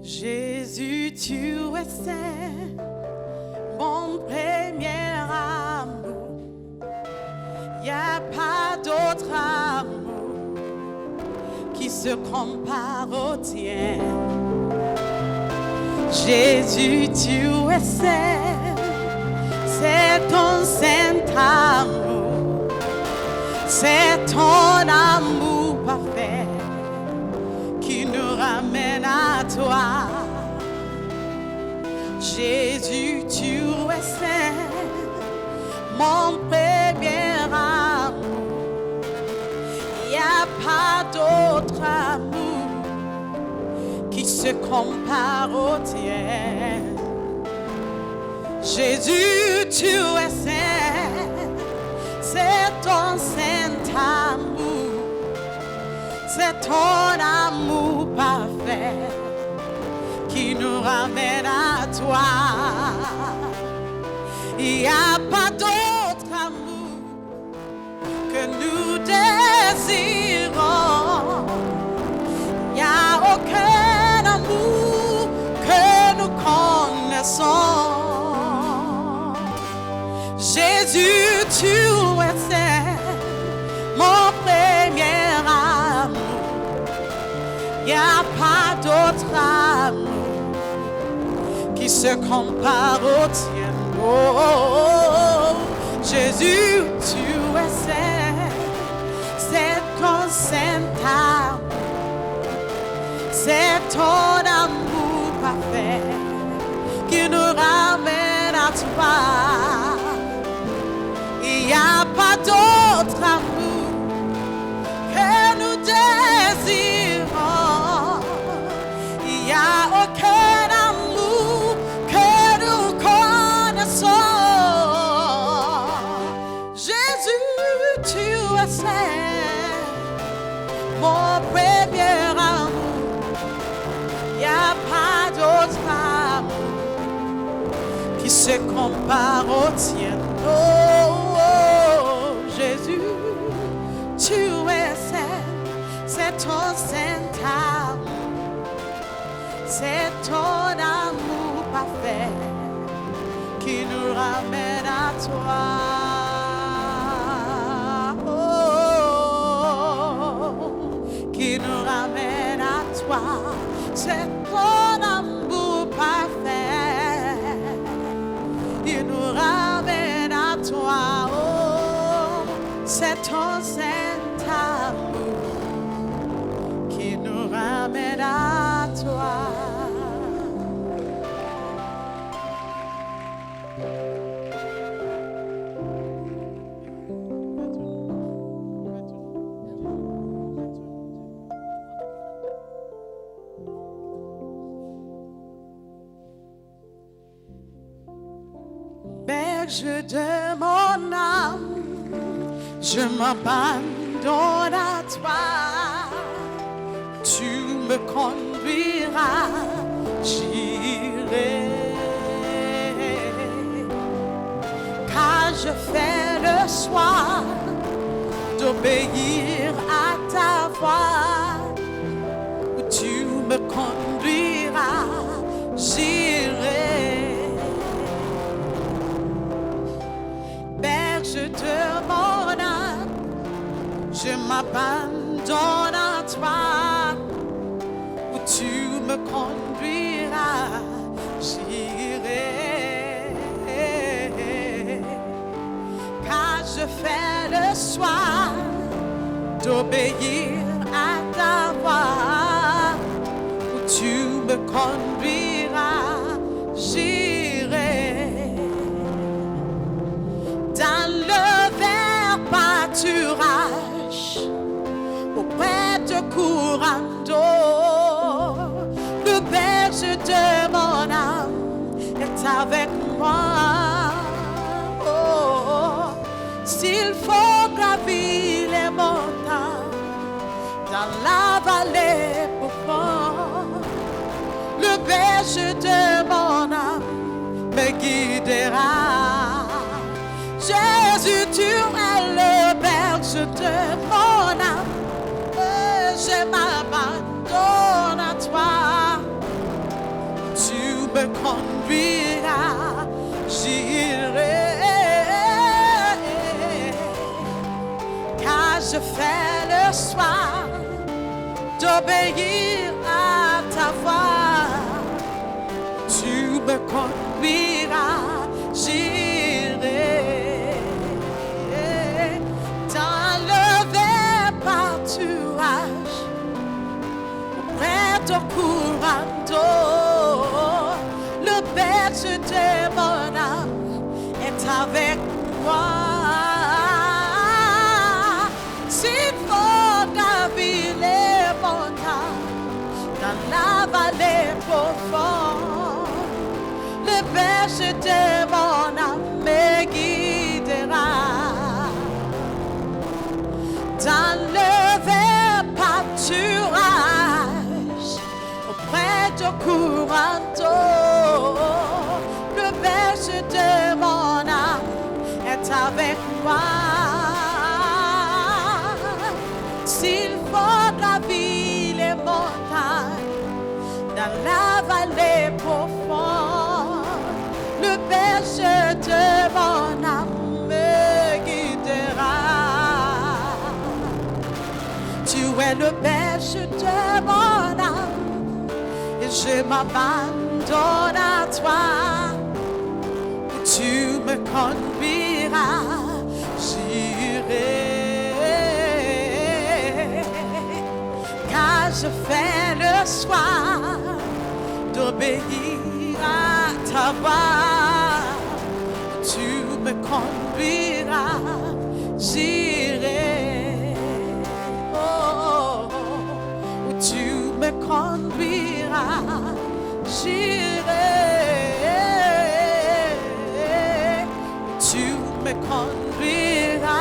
Jésus, tu es saint, mon premier amour. Y a pas d'autre amour qui se compare au tien. Jésus, tu es saint, c'est ton saint amour, c'est ton amour parfait qui nous ramène à toi. Jésus, tu es saint, mon premier amour. Il n'y a pas d'autre amour qui se compare au tien. Jésus, tu es saint, c'est ton saint amour, c'est ton amour parfait qui nous ramène à toi. Il n'y a pas d'autre amour que nous désirons. Il n'y a aucun amour que nous connaissons. Jésus, tu es saint, mon premier amour. Il n'y a pas d'autre amour qui se compare au tien. Oh, Jésus, tu es saint, c'est ton saint amour, c'est ton amour parfait qui nous ramène à toi. Il n'y a pas d'autre amour que nous désirons. Il n'y a aucun amour que nous connaissons. Jésus, tu es saint, mon premier amour. Il n'y a pas d'autre amour qui se compare au tien. Oh, Jésus, tu es saint, c'est ton saint amour, c'est ton amour parfait qui nous ramène à toi. Oh, qui nous ramène à toi, c'est ton amour parfait qui nous ramène à toi. Oh, c'est ton saint amour qui nous ramène à toi. Berge de mon âme, je m'abandonne à toi. Tu me conduiras, j'irai. Car je fais le choix d'obéir à ta voix. Où tu me conduiras, j'irai. Berge de mon âme, je m'abandonne à toi. Où tu me conduiras, j'irai. Car je fais le choix d'obéir à ta voix. Où tu me conduiras, j'irai. Dans le vert pâturage, auprès de courants d'eau, le berge de mon âme est avec moi. Oh, s'il faut gravir les montagnes dans la vallée profonde, le berge de mon âme me conduiras, j'irai. Car je fais le choix d'obéir à ta voix. Tu me conduiras, j'irai. Dans le vert pâturage, près de courant d'eau, le berger de mon âme est avec moi. S'il faut gravir les montagnes dans la vallée profonde, le berger de mon âme me guidera. Dans le vert pâturage, auprès du courant d'eau, le berger de mon âme est avec moi. S'il faut gravir les montagnes dans la vallée profonde, le berger de mon âme me guidera. Tu es le berger de mon âme et je m'abandonne à toi. Tu me conduiras, j'irai. Car je fais le choix d'obéir à ta voix. Tu me conduiras, j'irai. Oh, tu me conduiras, j'irai. Tu me conduiras,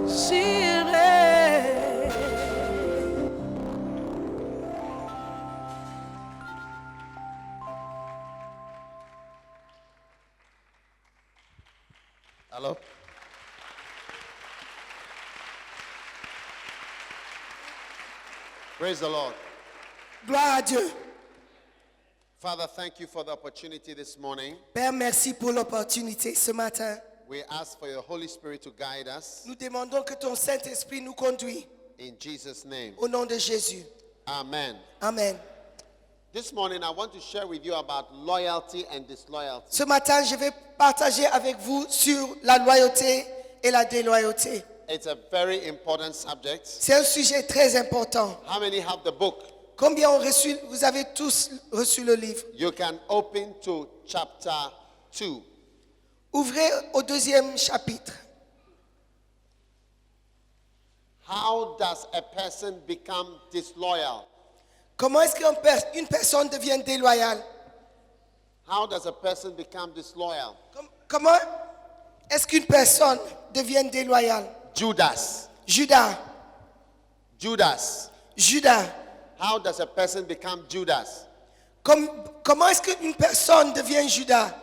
j'irai. Hello? Praise the Lord. Gloire à Dieu. Father, thank you for the opportunity this morning. Père, merci pour l'opportunité ce matin. We ask for your Holy Spirit to guide us. Nous demandons que ton Saint-Esprit nous conduise. In Jesus' name. Au nom de Jésus. Amen. Amen. This morning, I want to share with you about loyalty and disloyalty. Ce matin, je vais partager avec vous sur la loyauté et la déloyauté. It's a very important subject. C'est un sujet très important. How many have the book? Combien vous avez tous reçu le livre? You can open to chapter 2. Ouvrez au 2e chapitre. How does a person become disloyal? Comment est-ce qu'une personne devient déloyale? How does a person become disloyal? Comment est-ce qu'une personne devient déloyale? Judas. Judas. Judas. Judas. How does a person become Judas? Comment est-ce qu'une personne devient Judas?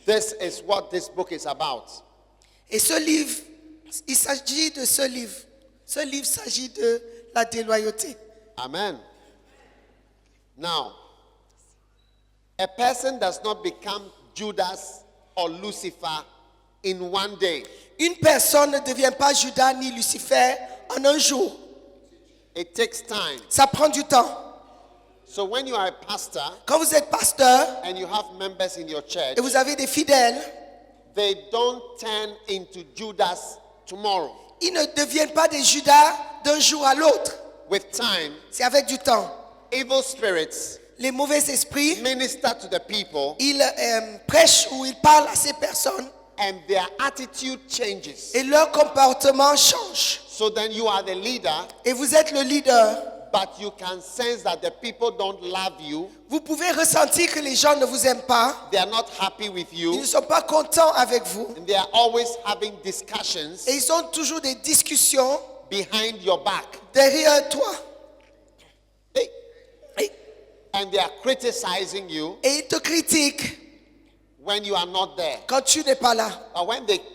This is what this book is about. Et ce livre, il s'agit de ce livre. Ce livre s'agit de la déloyauté. Amen. Now, a person does not become Judas or Lucifer in one day. Une personne ne devient pas Judas ni Lucifer en un jour. It takes time. Ça prend du temps. So when you are a pastor Quand vous êtes pasteur and you have members in your church, et vous avez des fidèles, they don't turn into Judas tomorrow. ils ne deviennent pas des Judas d'un jour à l'autre. With time, C'est avec du temps. evil spirits Les mauvais esprits, minister to the people ils prêchent ou ils parlent à ces personnes and their attitude changes. et leur comportement change. So then you are the leader, Et vous êtes le leader. but you can sense that the people don't love you. Vous pouvez ressentir que les gens ne vous aiment pas. They are not happy with Ils you. ne sont pas contents avec vous. And they are always having discussions Et ils ont toujours des discussions behind your back. derrière toi. Hey. Et, And they are criticizing you et ils te critiquent when you are not there. quand tu n'es pas là. But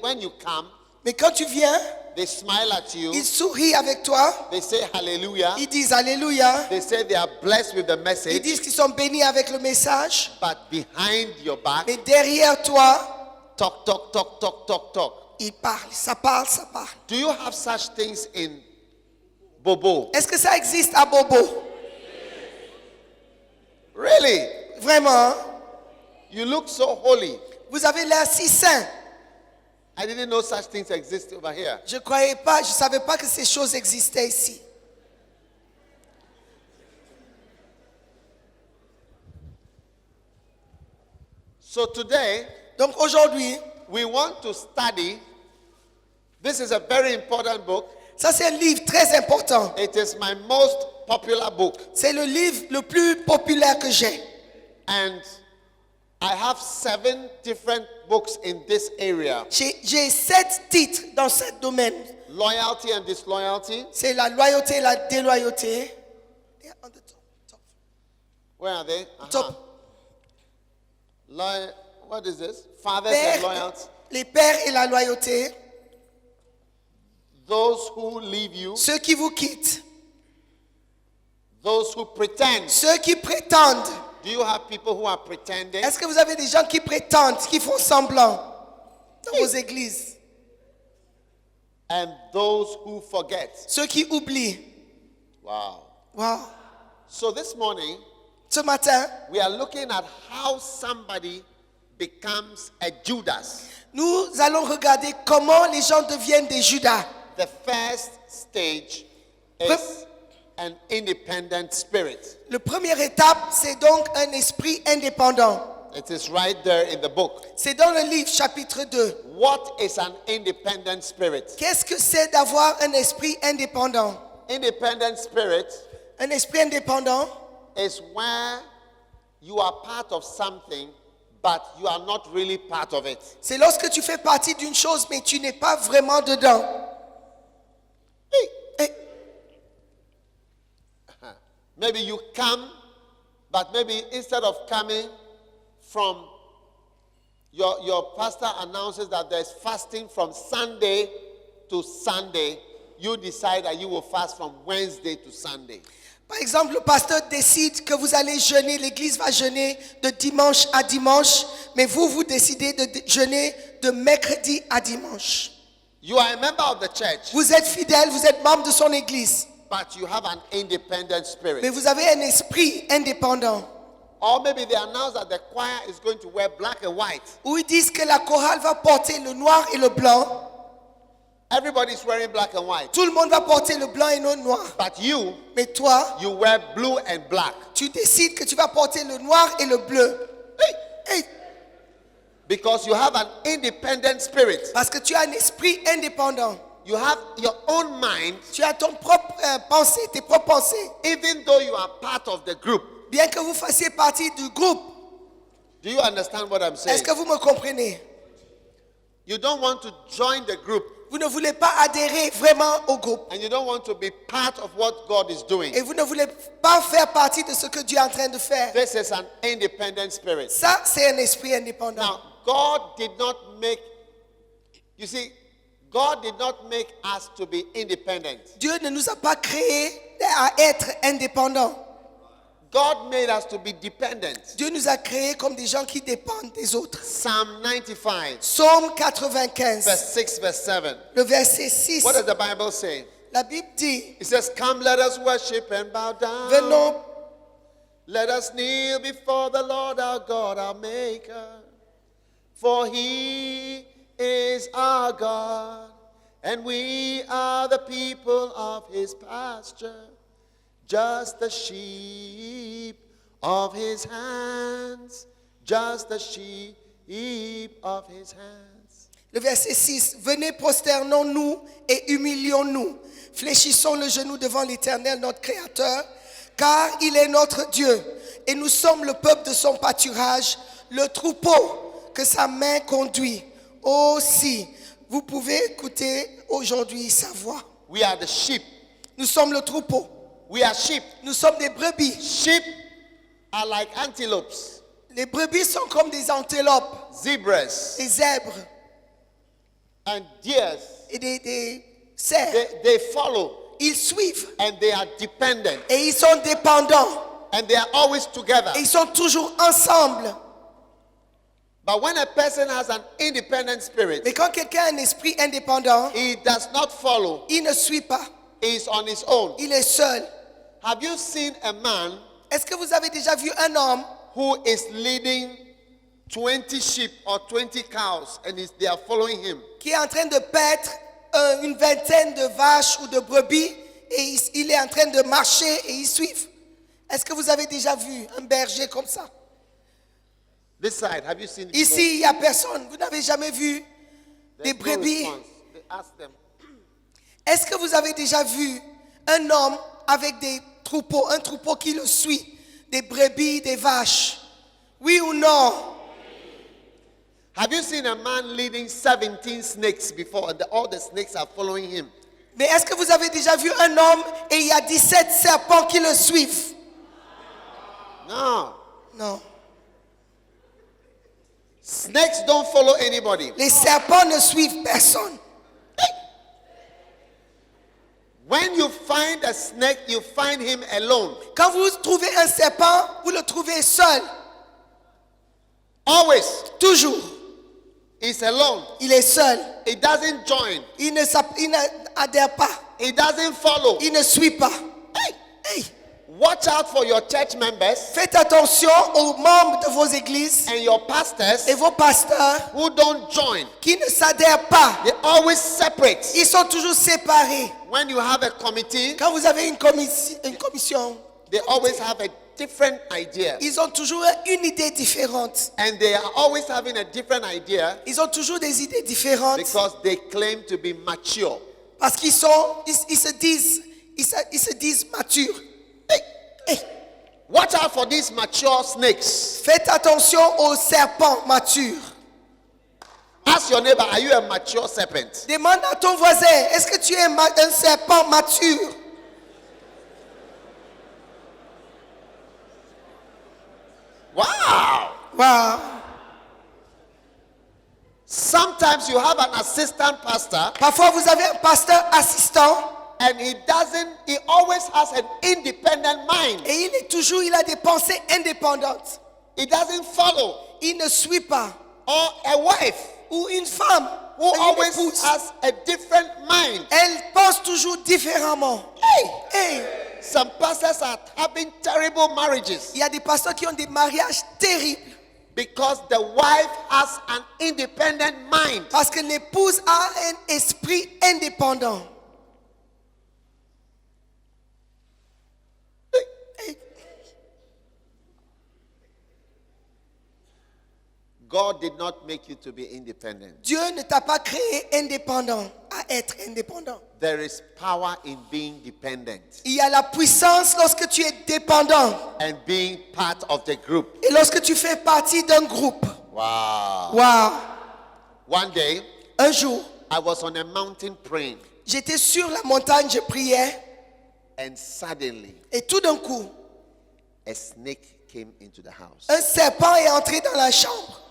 when you come, Mais quand tu viens, They smile at you. Ils sourient avec toi. They say hallelujah. Ils disent Alléluia. They say they are blessed with the Ils message. disent qu'ils sont bénis avec le message. But behind your back, Mais derrière toi, talk, talk, talk, talk, talk, talk. ils parlent. Ça parle, ça parle. Do you have such things in Bobo? Est-ce que ça existe à Bobo? Really? Vraiment, hein? You look so holy. Vous avez l'air si saint. I didn't know such things exist over here. Je savais pas que ces choses existaient ici. So today, Donc aujourd'hui, we want to study. This is a very important book. ça c'est un livre très important. It is my most popular book. C'est le livre le plus populaire que j'ai. And I have 7 different books in this area. J'ai 7 titres dans ce domaine. Loyalty and disloyalty. C'est la loyauté et la déloyauté. They are on the top. Where are they? Top. What is this? Fathers and loyalty. Les pères et la loyauté. Those who leave you. Ceux qui vous quittent. Those who pretend. Ceux qui prétendent. Do you have people who are pretending? Est-ce que vous avez des gens qui prétendent, qui font semblant dans vos églises? And those who forget. Ceux qui oublient. Wow. Wow. So this morning, Ce matin, we are looking at how somebody becomes a Judas. nous allons regarder comment les gens deviennent des Judas. The first stage is an independent spirit. La première étape, c'est donc un esprit indépendant. It is right there in the book. C'est dans le livre chapitre 2. What is an independent spirit? Qu'est-ce que c'est d'avoir un esprit indépendant? Independent spirit Un esprit indépendant, is where you are part of something, but you are not really part of it. c'est lorsque tu fais partie d'une chose, mais tu n'es pas vraiment dedans. Eh, Maybe you come, but maybe instead of coming from your pastor announces that there's fasting from Sunday to Sunday, you decide that you will fast from Wednesday to Sunday. Par exemple, le pasteur décide que vous allez jeûner, l'église va jeûner de dimanche à dimanche, mais vous décidez de jeûner de mercredi à dimanche. You are a member of the church, Vous êtes fidèle, vous êtes membre de son église, but you have an independent spirit. mais vous avez un esprit indépendant. Or maybe they announce that the choir is going to wear black and white. Où ils disent que la chorale va porter le noir et le blanc. Everybody's wearing black and white. Tout le monde va porter le blanc et le noir. But you Mais toi, you wear blue and black. tu décides que tu vas porter le noir et le bleu. Hey, Because you have an independent spirit. parce que tu as un esprit indépendant. You have your own mind, Tu as ton propre pensée, tes propres pensées. even though you are part of the group. Bien que vous fassiez partie du groupe. Do you understand what I'm saying? Est-ce que vous me comprenez? You don't want to join the group, Vous ne voulez pas adhérer vraiment au groupe. and you don't want to be part of what God is doing. Et vous ne voulez pas faire partie de ce que Dieu est en train de faire. This is an independent spirit. Ça, c'est un esprit indépendant. Now, God did not make, you see, God did not make us to be independent. Dieu ne nous a pas créés à être indépendants. God made us to be dependent. Dieu nous a créés comme des gens qui dépendent des autres. Psalm 95, Psaume 95, verse 6, verse 7. le verset 6. What does the Bible say? La Bible dit, It says, come, let us worship and bow down. venons, Let us kneel before the Lord our God, our Maker. For he is our God, and we are the people of his pasture, just the sheep of his hands, just the sheep of his hands. le verset 6. Venez, prosternons-nous et humilions-nous. Fléchissons le genou devant l'Éternel, notre Créateur, car il est notre Dieu, et nous sommes le peuple de son pâturage, le troupeau que sa main conduit. Aussi, vous pouvez écouter aujourd'hui sa voix. We are the sheep. Nous sommes le troupeau. We are sheep. Nous sommes des brebis. Sheep are like antelopes, Les brebis sont comme des antilopes, zebras, des zèbres and deers. et des sert. They follow Ils suivent and they are dependent et ils sont dépendants. and they are always together. Et ils sont toujours ensemble. But when a person has an independent spirit, Mais quand quelqu'un a un esprit indépendant, he does not follow. il ne suit pas. He is on his own. Il est seul. Have you seen a man Est-ce que vous avez déjà vu un homme who is leading 20 sheep or 20 cows and they are following him? qui est en train de paître une vingtaine de vaches ou de brebis et il est en train de marcher et ils suivent? Est-ce que vous avez déjà vu un berger comme ça? This side, have you seen? Ici, il n'y a personne. Vous n'avez jamais vu des There's no brebis? response. They ask them. Est-ce que vous avez déjà vu un homme avec des troupeaux, un troupeau qui le suit, des brebis, des vaches? Oui ou non? Have you seen a man leading 17 snakes before and all the snakes are following him? Mais est-ce que vous avez déjà vu un homme et il y a 17 serpents qui le suivent? No. Non. Snakes don't follow anybody. Les serpents ne suivent personne. When you find a snake, you find him alone. Quand vous trouvez un serpent, vous le trouvez seul. Always. Toujours. He's alone. Il est seul. He doesn't join. Il n'adhère pas. He doesn't follow. Il ne suit pas. Hey, Watch out for your church members faites attention aux membres de vos églises and your pastors et vos pasteurs who don't join. qui ne s'adhèrent pas. They always separate. Ils sont toujours séparés. When you have a committee, Quand vous avez une commission, they always have a different idea. ils ont toujours une idée différente. And they are always having a different idea Ils ont toujours des idées différentes because they claim to be mature. parce qu'ils se disent matures. Hey, Watch out for these mature snakes. faites attention aux serpents matures. Ask your neighbor, are you a mature serpent? Demande à ton voisin, est-ce que tu es un serpent mature? Wow. Wow. Sometimes you have an assistant pastor Parfois, vous avez un pasteur assistant and he always has an independent mind. et il a des pensées indépendantes. He doesn't follow. Il ne suit pas. Or a wife Ou une femme, who une always épouse, has a different mind. elle pense toujours différemment. Hey, Some pastors are having terrible marriages il y a des pasteurs qui ont des mariages terribles because the wife has an independent mind. parce que l'épouse a un esprit indépendant. God did not make you to be independent. Dieu ne t'a pas créé indépendant, à être indépendant. There is power in being dependent Il y a la puissance lorsque tu es dépendant and being part of the group. et lorsque tu fais partie d'un groupe. Wow. Wow. One day, Un jour, I was on a mountain praying, j'étais sur la montagne, je priais and suddenly et tout d'un coup, a snake came into the house. un serpent est entré dans la chambre.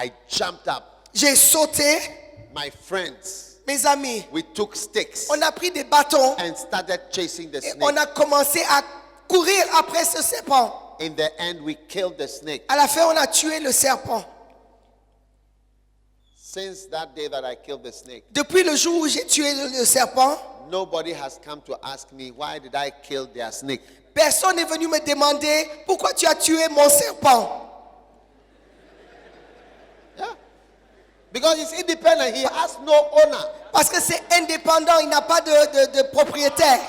I jumped up. J'ai sauté, My friends, mes amis, we took sticks on a pris des bâtons and started chasing the et snake. on a commencé à courir après ce serpent. In the end, we killed the snake. À la fin, on a tué le serpent. Since that day that I killed the snake, Depuis le jour où j'ai tué le serpent, nobody has come to ask me, why did I kill their snake? personne n'est venu me demander pourquoi tu as tué mon serpent. Yeah. Because he's independent, he has no owner. Parce que c'est indépendant, il n'a pas de propriétaire.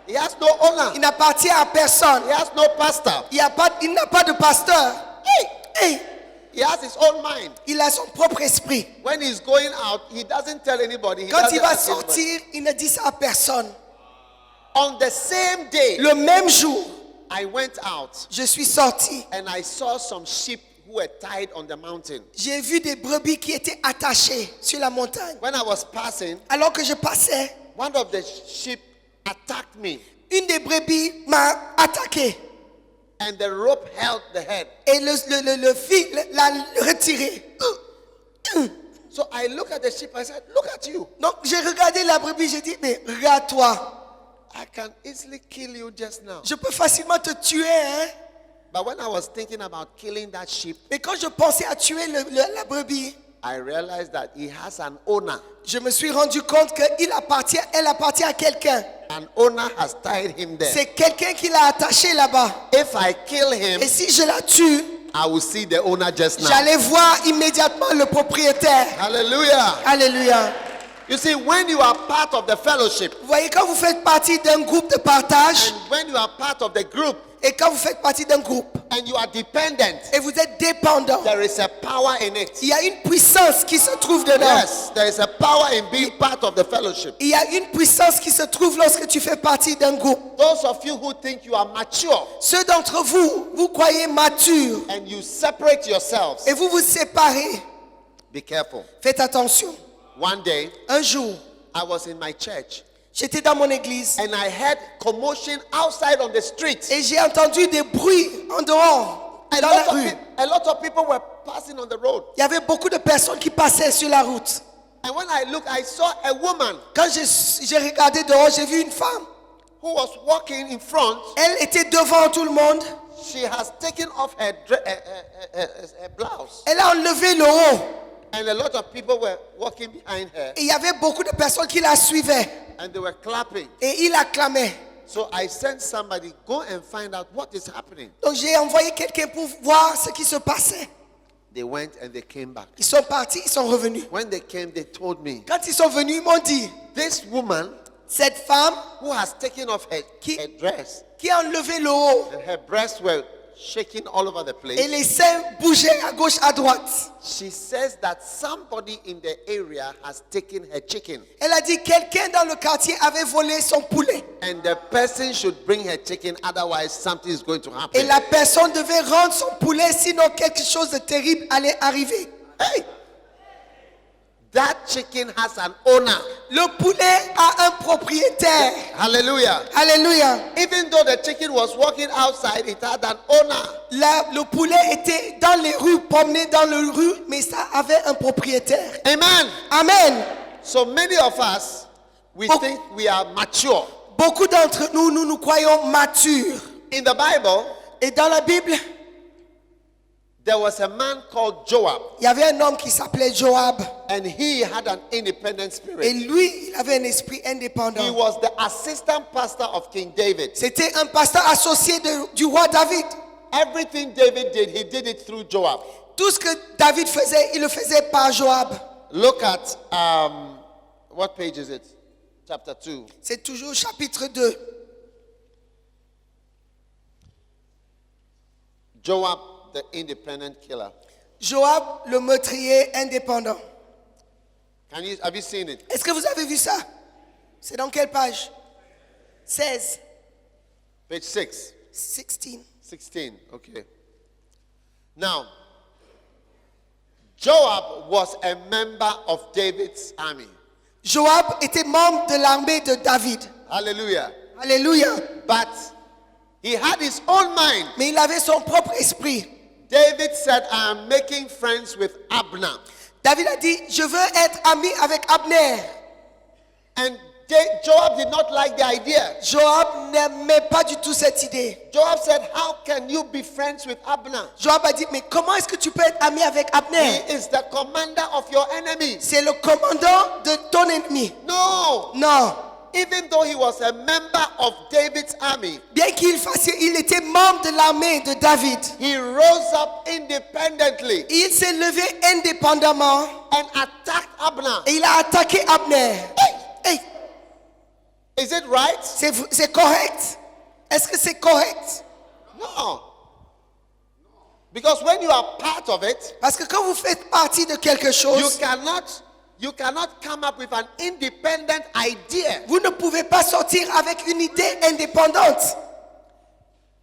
He has no owner. Il n'appartient à personne. He has no pastor. Il n'a pas de pasteur. Hey, He has his own mind. il a son propre esprit. When he's going out, he doesn't tell anybody. He Quand doesn't il va ask anybody. sortir, il ne dit ça à personne. On the same day, Le même jour, I went out je suis sorti. and I saw some sheep who were tied on the mountain. J'ai vu des brebis qui étaient attachées sur la montagne. When I was passing, Alors que je passais, one of the sheep attacked me une des brebis m'a attaqué. and the rope held the head. Et le fil l'a retiré. So I look at the sheep, I said, look at you. Donc j'ai regardé la brebis, j'ai dit, mais regarde-toi. I can easily kill you just now. Je peux facilement te tuer, hein. But when I was thinking about killing that sheep, Mais quand je pensais à tuer la brebis, I realized that he has an owner. je me suis rendu compte qu'elle appartient à quelqu'un. An owner has tied him there. C'est quelqu'un qui l'a attaché là-bas. If I kill him, Et si je la tue, I will see the owner just now. j'allais voir immédiatement le propriétaire. Hallelujah. Alléluia. You see, when you are part of the fellowship, Vous voyez, quand vous faites partie d'un groupe de partage, and when you are part of the group, et quand vous faites partie d'un groupe, and you are dependent, et vous êtes dépendant, there is a power in it. il y a une puissance qui se trouve dedans. Yes, there is a power in being part of the fellowship. Il y a une puissance qui se trouve lorsque tu fais partie d'un groupe. Those of you who think you are mature Ceux d'entre vous, vous croyez mature, and you separate yourselves, et vous vous séparez. be careful. Faites attention. One day, Un jour, I was in my church j'étais dans mon église and I heard commotion outside on the street. et j'ai entendu des bruits en dehors, dans la rue. A lot of people were passing on the road. Il y avait beaucoup de personnes qui passaient sur la route. And when I looked, I saw a woman Quand j'ai regardé dehors, j'ai vu une femme. who was walking in front. Elle était devant tout le monde. She has taken off her blouse. Elle a enlevé le haut. And a lot of people were walking behind her. Et il y avait beaucoup de personnes qui la suivaient. And they were clapping. Et il acclamait. So I sent somebody, go and find out what is happening. Donc j'ai envoyé quelqu'un pour voir ce qui se passait. They went and they came back. Ils sont partis, ils sont revenus. When they came, they told me, Quand ils sont venus, ils m'ont dit, this woman cette femme who has taken off her dress qui a enlevé le haut and her breasts were shaking all over the et place. les seins bougeaient à gauche, à droite. She says that somebody in the area has taken her chicken. Elle a dit quelqu'un dans le quartier avait volé son poulet. And the person should bring her chicken, otherwise something is going to Et happen. la personne devait rendre son poulet, sinon quelque chose de terrible allait arriver. Hey! That chicken has an owner. Le poulet a un propriétaire. Hallelujah. Alléluia. Even though the chicken was walking outside, it had an owner. Le poulet était dans les rues, promené dans les rues, mais ça avait un propriétaire. Amen. Amen. So many of us, we think we are mature. Beaucoup d'entre nous, nous croyons matures. In the Bible, Et dans la Bible, there was a man called Joab, il y avait un homme qui s'appelait Joab. and he had an independent Et spirit. lui, il avait un esprit He indépendant. was the assistant pastor of King David. C'était un pasteur associé du roi David. Everything David did, he did it through Joab. Tout ce que David faisait, il le faisait par Joab. Look at, what page is it? Chapter 2. C'est toujours chapitre 2. Joab, the independent killer. Joab, le meurtrier indépendant. Have you seen it? Est-ce que vous avez vu ça? C'est dans quelle page? 16. Page 6. 16. 16, okay. Now, Joab was a member of David's army. Joab était membre de l'armée de David. Hallelujah. Alléluia. But he had his own mind. Mais il avait son propre esprit. David said, I am making friends with Abner. David a dit, je veux être ami avec Abner. And Joab did not like the idea. Joab n'aimait pas du tout cette idée. Joab said, how can you be friends with Abner? Joab a dit, mais comment est-ce que tu peux être ami avec Abner? He is the commander of your enemy. C'est le commandant de ton ennemi. No. Non. Even though he was a member of David's army, Bien il était membre de l'armée de David. he rose up independently Il s'est levé indépendamment and attacked Abner. et il a attaqué Abner. Hey, Is it right? c'est correct? Est-ce que c'est correct? No. Because when you are part of it, Parce que quand vous faites partie de quelque chose, you cannot come up with an independent idea. vous ne pouvez pas sortir avec une idée indépendante.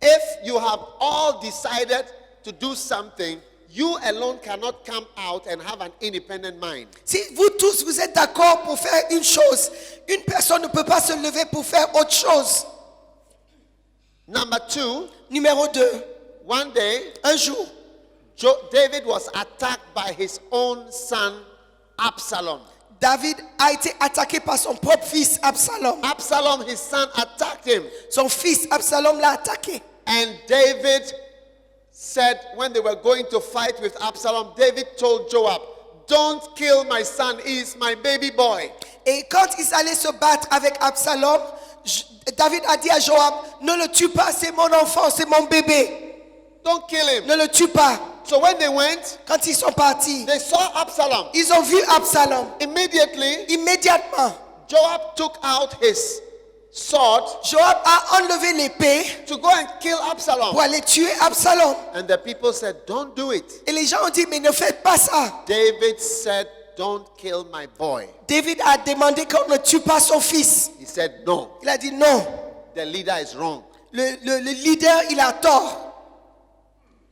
If you have all decided to do something, you alone cannot come out and have an independent mind. Si vous tous vous êtes d'accord pour faire une chose, une personne ne peut pas se lever pour faire autre chose. Number 2, Numéro 2, one day, un jour, David was attacked by his own son, Absalom. David a été attaqué par son propre fils Absalom. Absalom, his son, attacked him. Son fils Absalom l'a attaqué. And David said, when they were going to fight with Absalom, David told Joab, don't kill my son, he is my baby boy. Et quand ils allaient se battre avec Absalom, David a dit à Joab, ne le tue pas, c'est mon enfant, c'est mon bébé. Don't kill him. Ne le tue pas. So when they went, Quand ils sont partis, they saw Absalom. ils ont vu Absalom. Immediately, Immédiatement, Joab took out his sword Joab a enlevé l'épée to go and kill Absalom. pour aller tuer Absalom. And the people said, don't do it. Et les gens ont dit, mais ne faites pas ça. David said, don't kill my boy. David a demandé qu'on ne tue pas son fils. He said, no, Il a dit non. the leader is wrong. Le leader, il a tort.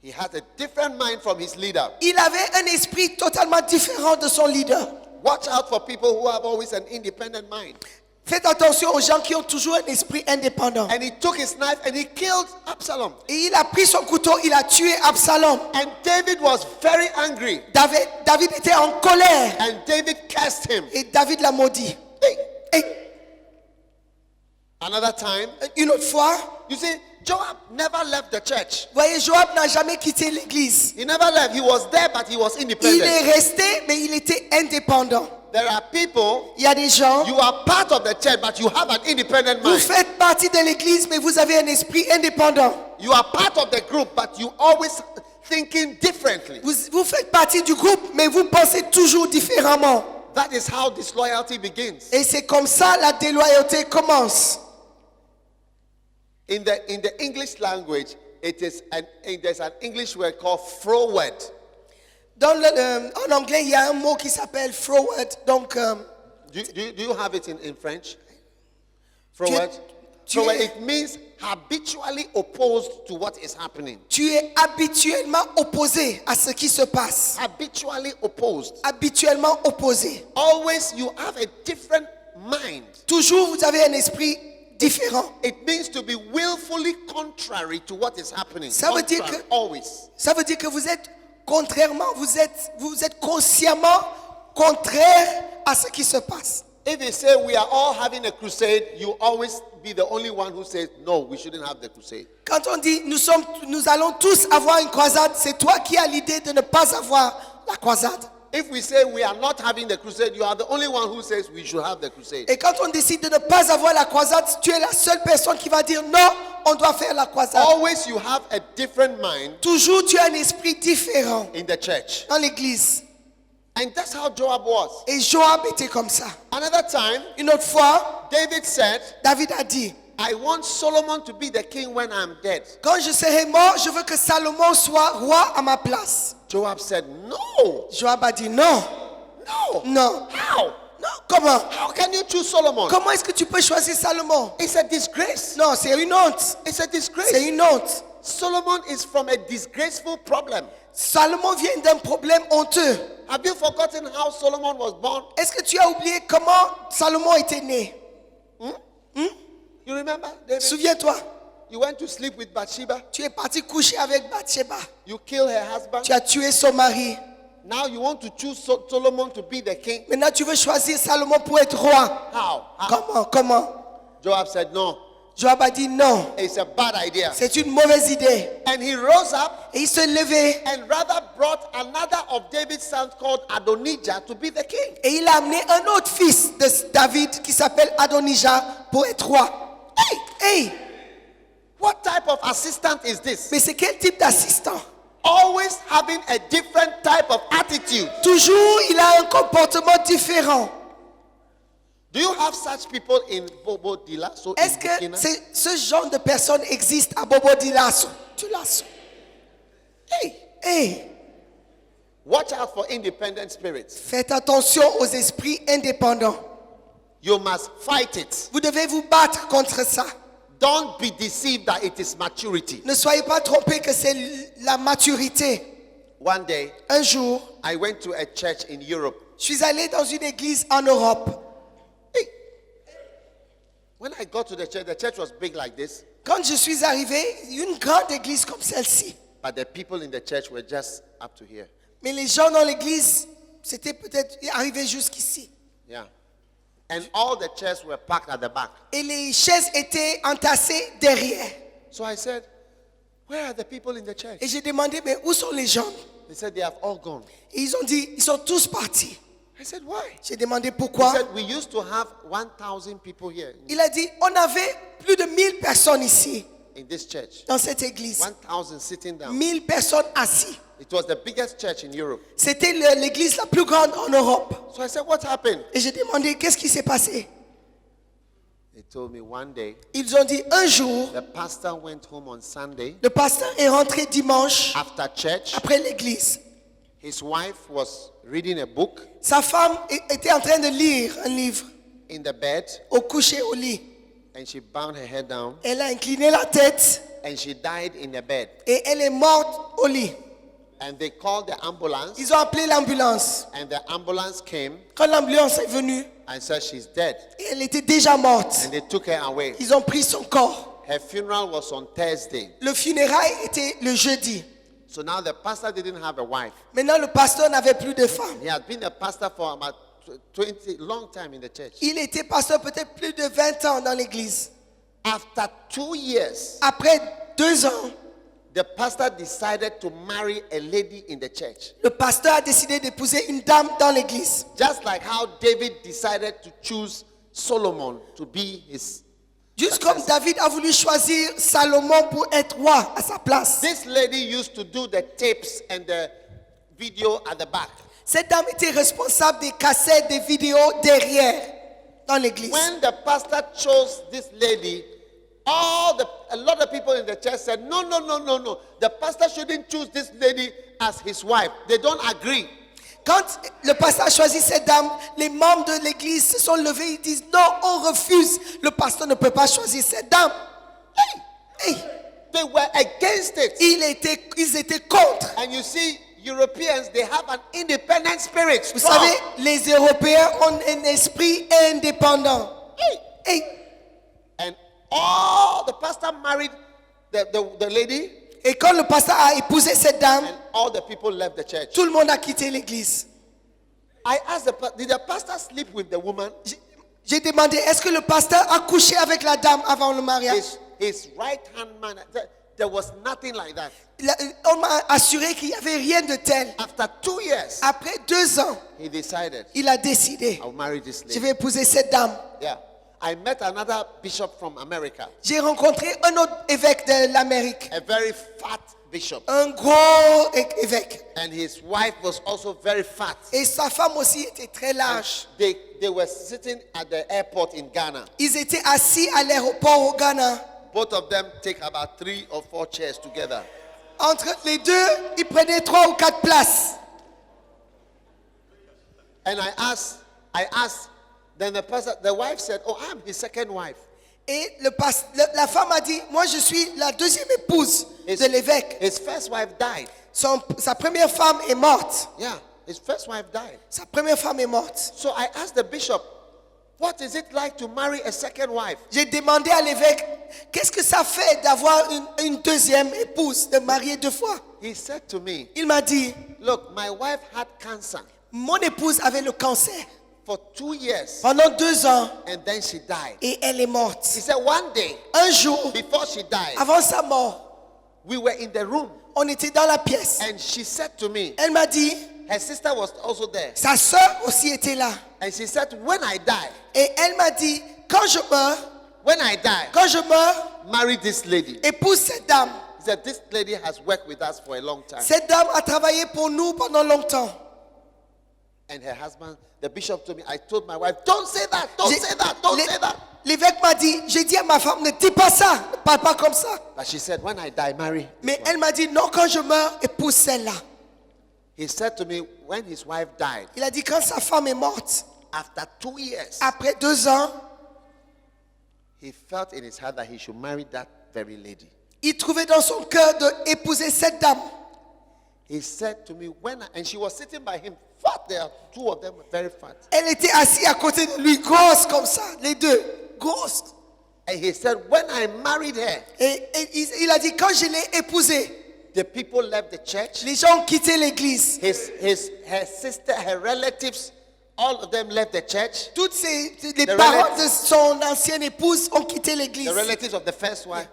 He has a different mind from his leader. Il avait un esprit totalement différent de son leader. Watch out for people who have always an independent mind. Faites attention aux gens qui ont toujours un esprit indépendant. And he took his knife and he killed Absalom. Et il a pris son couteau, il a tué Absalom. And David was very angry. David était en colère. And David cursed him. Et David l'a maudit. Hey. Et Another time, une autre fois, you see, Joab never left the church. voyez, Joab n'a jamais quitté l'église. He never left. He was there, but he was Il independent. est resté, mais il était indépendant. There are people, Il y a des gens, you are part of the church, but you have an independent vous mind. faites partie de l'église, mais vous avez un esprit indépendant. You are part of the group, but you always thinking differently. Vous faites partie du groupe, mais vous pensez toujours différemment. That is how disloyalty begins. Et c'est comme ça la déloyauté commence. In the English language, there's an English word called froward. En anglais, il y a un mot qui s'appelle froward. Donc, Do you have it in French? Froward? tu Froward, es- it means habitually opposed to what is happening. tu es habituellement opposé à ce qui se passe. Habitually opposed. Habituellement opposé. Always you have a different mind. Toujours, vous avez un esprit différent. It means to be willfully contrary to what is happening. Ça veut dire Contrary, que- always. Ça veut dire que vous êtes contrairement, vous êtes consciemment contraire à ce qui se passe. If they say we are all having a crusade, you always be the only one who says, no, we shouldn't have the crusade. Quand on dit nous allons tous avoir une croisade, c'est toi qui as l'idée de ne pas avoir la croisade. If we say we are not having the crusade, you are the only one who says we should have the crusade. Et quand on décide de ne pas avoir la croisade, tu es la seule personne qui va dire non, on doit faire la croisade. Always you have a different mind Toujours tu as un esprit différent in the church. dans l'église. And that's how Joab was. Et Joab était comme ça. Another time, Une autre fois, David said, David a dit, I want Solomon to be the king when I'm dead. quand je serai mort, je veux que Salomon soit roi à ma place. Joab said, no, Joab a dit non, no. non, How? non. Comment? How can you choose Solomon? Comment est-ce que tu peux choisir Salomon? It's a disgrace. Non, c'est une honte. It's a C'est disgrace. une honte. Solomon is from a disgraceful problem. Salomon vient d'un problème honteux. Have you forgotten how Solomon was born? Est-ce que tu as oublié comment Salomon était né? You remember, David? Souviens-toi, You went to sleep with Bathsheba. tu es parti coucher avec Bathsheba. You killed her husband. Tu as tué son mari. Now you want to choose Solomon to be the king. Maintenant, tu veux choisir Salomon pour être roi. How? Comment? Joab said, no, Joab a dit non. it's a bad idea. C'est une mauvaise idée. And he rose up Et il se levait and rather brought another of David's sons called Adonijah to be the king. et il a amené un autre fils de David qui s'appelle Adonijah pour être roi. Hey! What type of assistant is this? Mais c'est quel type d'assistant? Always having a different type of attitude. Toujours, il a un comportement différent. Do you have such people in Bobo Dioulasso? Est-ce que ce genre de personnes existe à Bobo Dioulasso? Hey! Watch out for independent spirits. Faites attention aux esprits indépendants. You must fight it. Vous devez vous battre contre ça. Don't be deceived that it is maturity. Ne soyez pas trompés que c'est la maturité. One day, Un jour, I went to a church in Europe. je suis allé dans une église en Europe. When I got to the church was big like this, Quand je suis arrivé, une grande église comme celle-ci. but the people in the church were just up to here. Mais les gens dans l'église c'était peut-être arrivé jusqu'ici. Yeah. And all the chairs were packed at the back. Et les chaises étaient entassées derrière. So I said, where are the people in the church? Et j'ai demandé, mais où sont les gens? They said they have all gone. Et ils ont dit, ils sont tous partis. I said, why? J'ai demandé He pourquoi. said, we used to have 1,000 people here Il a dit, on avait plus de 1000 personnes ici, in this church. dans cette église. 1,000 sitting down. 1000 personnes assises. It was the biggest church in Europe. C'était l'église la plus grande en Europe. So I said, what happened? Et j'ai demandé, qu'est-ce qui s'est passé? They told me one day, Ils ont dit, un jour, the pastor went home on Sunday le pasteur est rentré dimanche after church. après l'église. His wife was reading a book Sa femme était en train de lire un livre in the bed, au coucher au lit. and she bowed her head down, Elle a incliné la tête and she died in the bed. et elle est morte au lit. And they called the ambulance, Ils ont appelé l'ambulance. and the ambulance came Quand l'ambulance est venue, and said she's dead. elle était déjà morte. And they took her away. Ils ont pris son corps. Her funeral was on Thursday. Le funérail était le jeudi. So now the pastor didn't have a wife. Maintenant, le pasteur n'avait plus de femme. He had been a pastor for about 20, long time in the church. Il était pasteur peut-être plus de 20 ans dans l'église. After 2 years, Après 2 ans, the pastor decided to marry a lady in the church. le pasteur a décidé d'épouser une dame dans l'église. Just like how David decided to choose Solomon to be his. Juste comme David a voulu choisir Salomon pour être roi à sa place. This lady used to do the tapes and the video at the back. Cette dame était responsable des cassettes, des vidéos derrière dans l'église. When the pastor chose this lady, a lot of people in the church said, no. The pastor shouldn't choose this lady as his wife. They don't agree. Quand le pasteur a choisi cette dame, les membres de l'église se sont levés, ils disent non, on refuse. Le pasteur ne peut pas choisir cette dame. Hey, They were against it. ils étaient contre. And you see, Europeans, they have an independent spirit. Vous strong. savez, les Européens ont un esprit indépendant. Hey. And all the pastor married the lady, Et quand le pasteur a épousé cette dame, and all the people left the church. tout le monde a quitté l'église. I asked did the pastor sleep with the woman? J'ai demandé, est-ce que le pasteur a couché avec la dame avant le mariage? His right hand man, there was nothing like that. On m'a assuré qu'il n'y avait rien de tel. After 2 years, Après 2 ans, he decided, il a décidé, I'll marry this je lady. vais épouser cette dame. Yeah. I met another bishop from America, J'ai rencontré un autre évêque de l'Amérique, a very fat bishop. un gros évêque. And his wife was also very fat. Et sa femme aussi était très large. They were sitting at the airport in Ghana. Ils étaient assis à l'aéroport au Ghana. Both of them take about 3 or 4 chairs together. Entre les deux, ils prenaient 3 ou 4 places. And I asked, then the wife said, oh, I'm his second wife. Et la femme a dit, moi je suis la deuxième épouse de l'évêque. His first wife died. Sa première femme est morte. Yeah, his first wife died. Sa première femme est morte. So I asked the bishop, what is it like to marry a second wife? J'ai demandé à l'évêque, qu'est-ce que ça fait d'avoir une deuxième épouse, de marier 2 fois? He said to me, Il m'a dit, look, my wife had cancer mon épouse avait le cancer for 2 years pendant 2 ans and then she died. et elle est morte. He said one day, Un jour, before she died, avant sa mort, we were in the room on était dans la pièce. and she said to me, Elle m'a dit, her sister was also there. sa soeur aussi était là. And she said, when I die, Et elle m'a dit, quand je meurs, marry this lady. épouse cette dame. He said, this lady has worked with us for a long time. Cette dame a travaillé pour nous pendant longtemps. And her husband, the bishop told me, I told my wife, don't say that, don't say that. L'évêque m'a dit, j'ai dit à ma femme, ne dis pas ça, ne parle pas comme ça. But she said, when I die, marry. Mais elle m'a dit, non, quand je meurs, épouse celle-là. He said to me, when his wife died, Il a dit, quand sa femme est morte, after 2 years, après 2 ans, he felt in his heart that he should marry that very lady. il trouvait dans son cœur d'épouser cette dame. He said to me, and she was sitting by him, fat, there are 2 of them, very fat. Elle était assise à côté de lui, grosse comme ça, les deux, grosses. And he said, when I married her, Et il a dit, quand je l'ai épousée, the people left the church. Les gens ont quitté l'église. Her sister, her relatives, all of them left the church. Toutes les The parents de relatives. son ancienne épouse ont quitté l'église. The relatives of the first wife,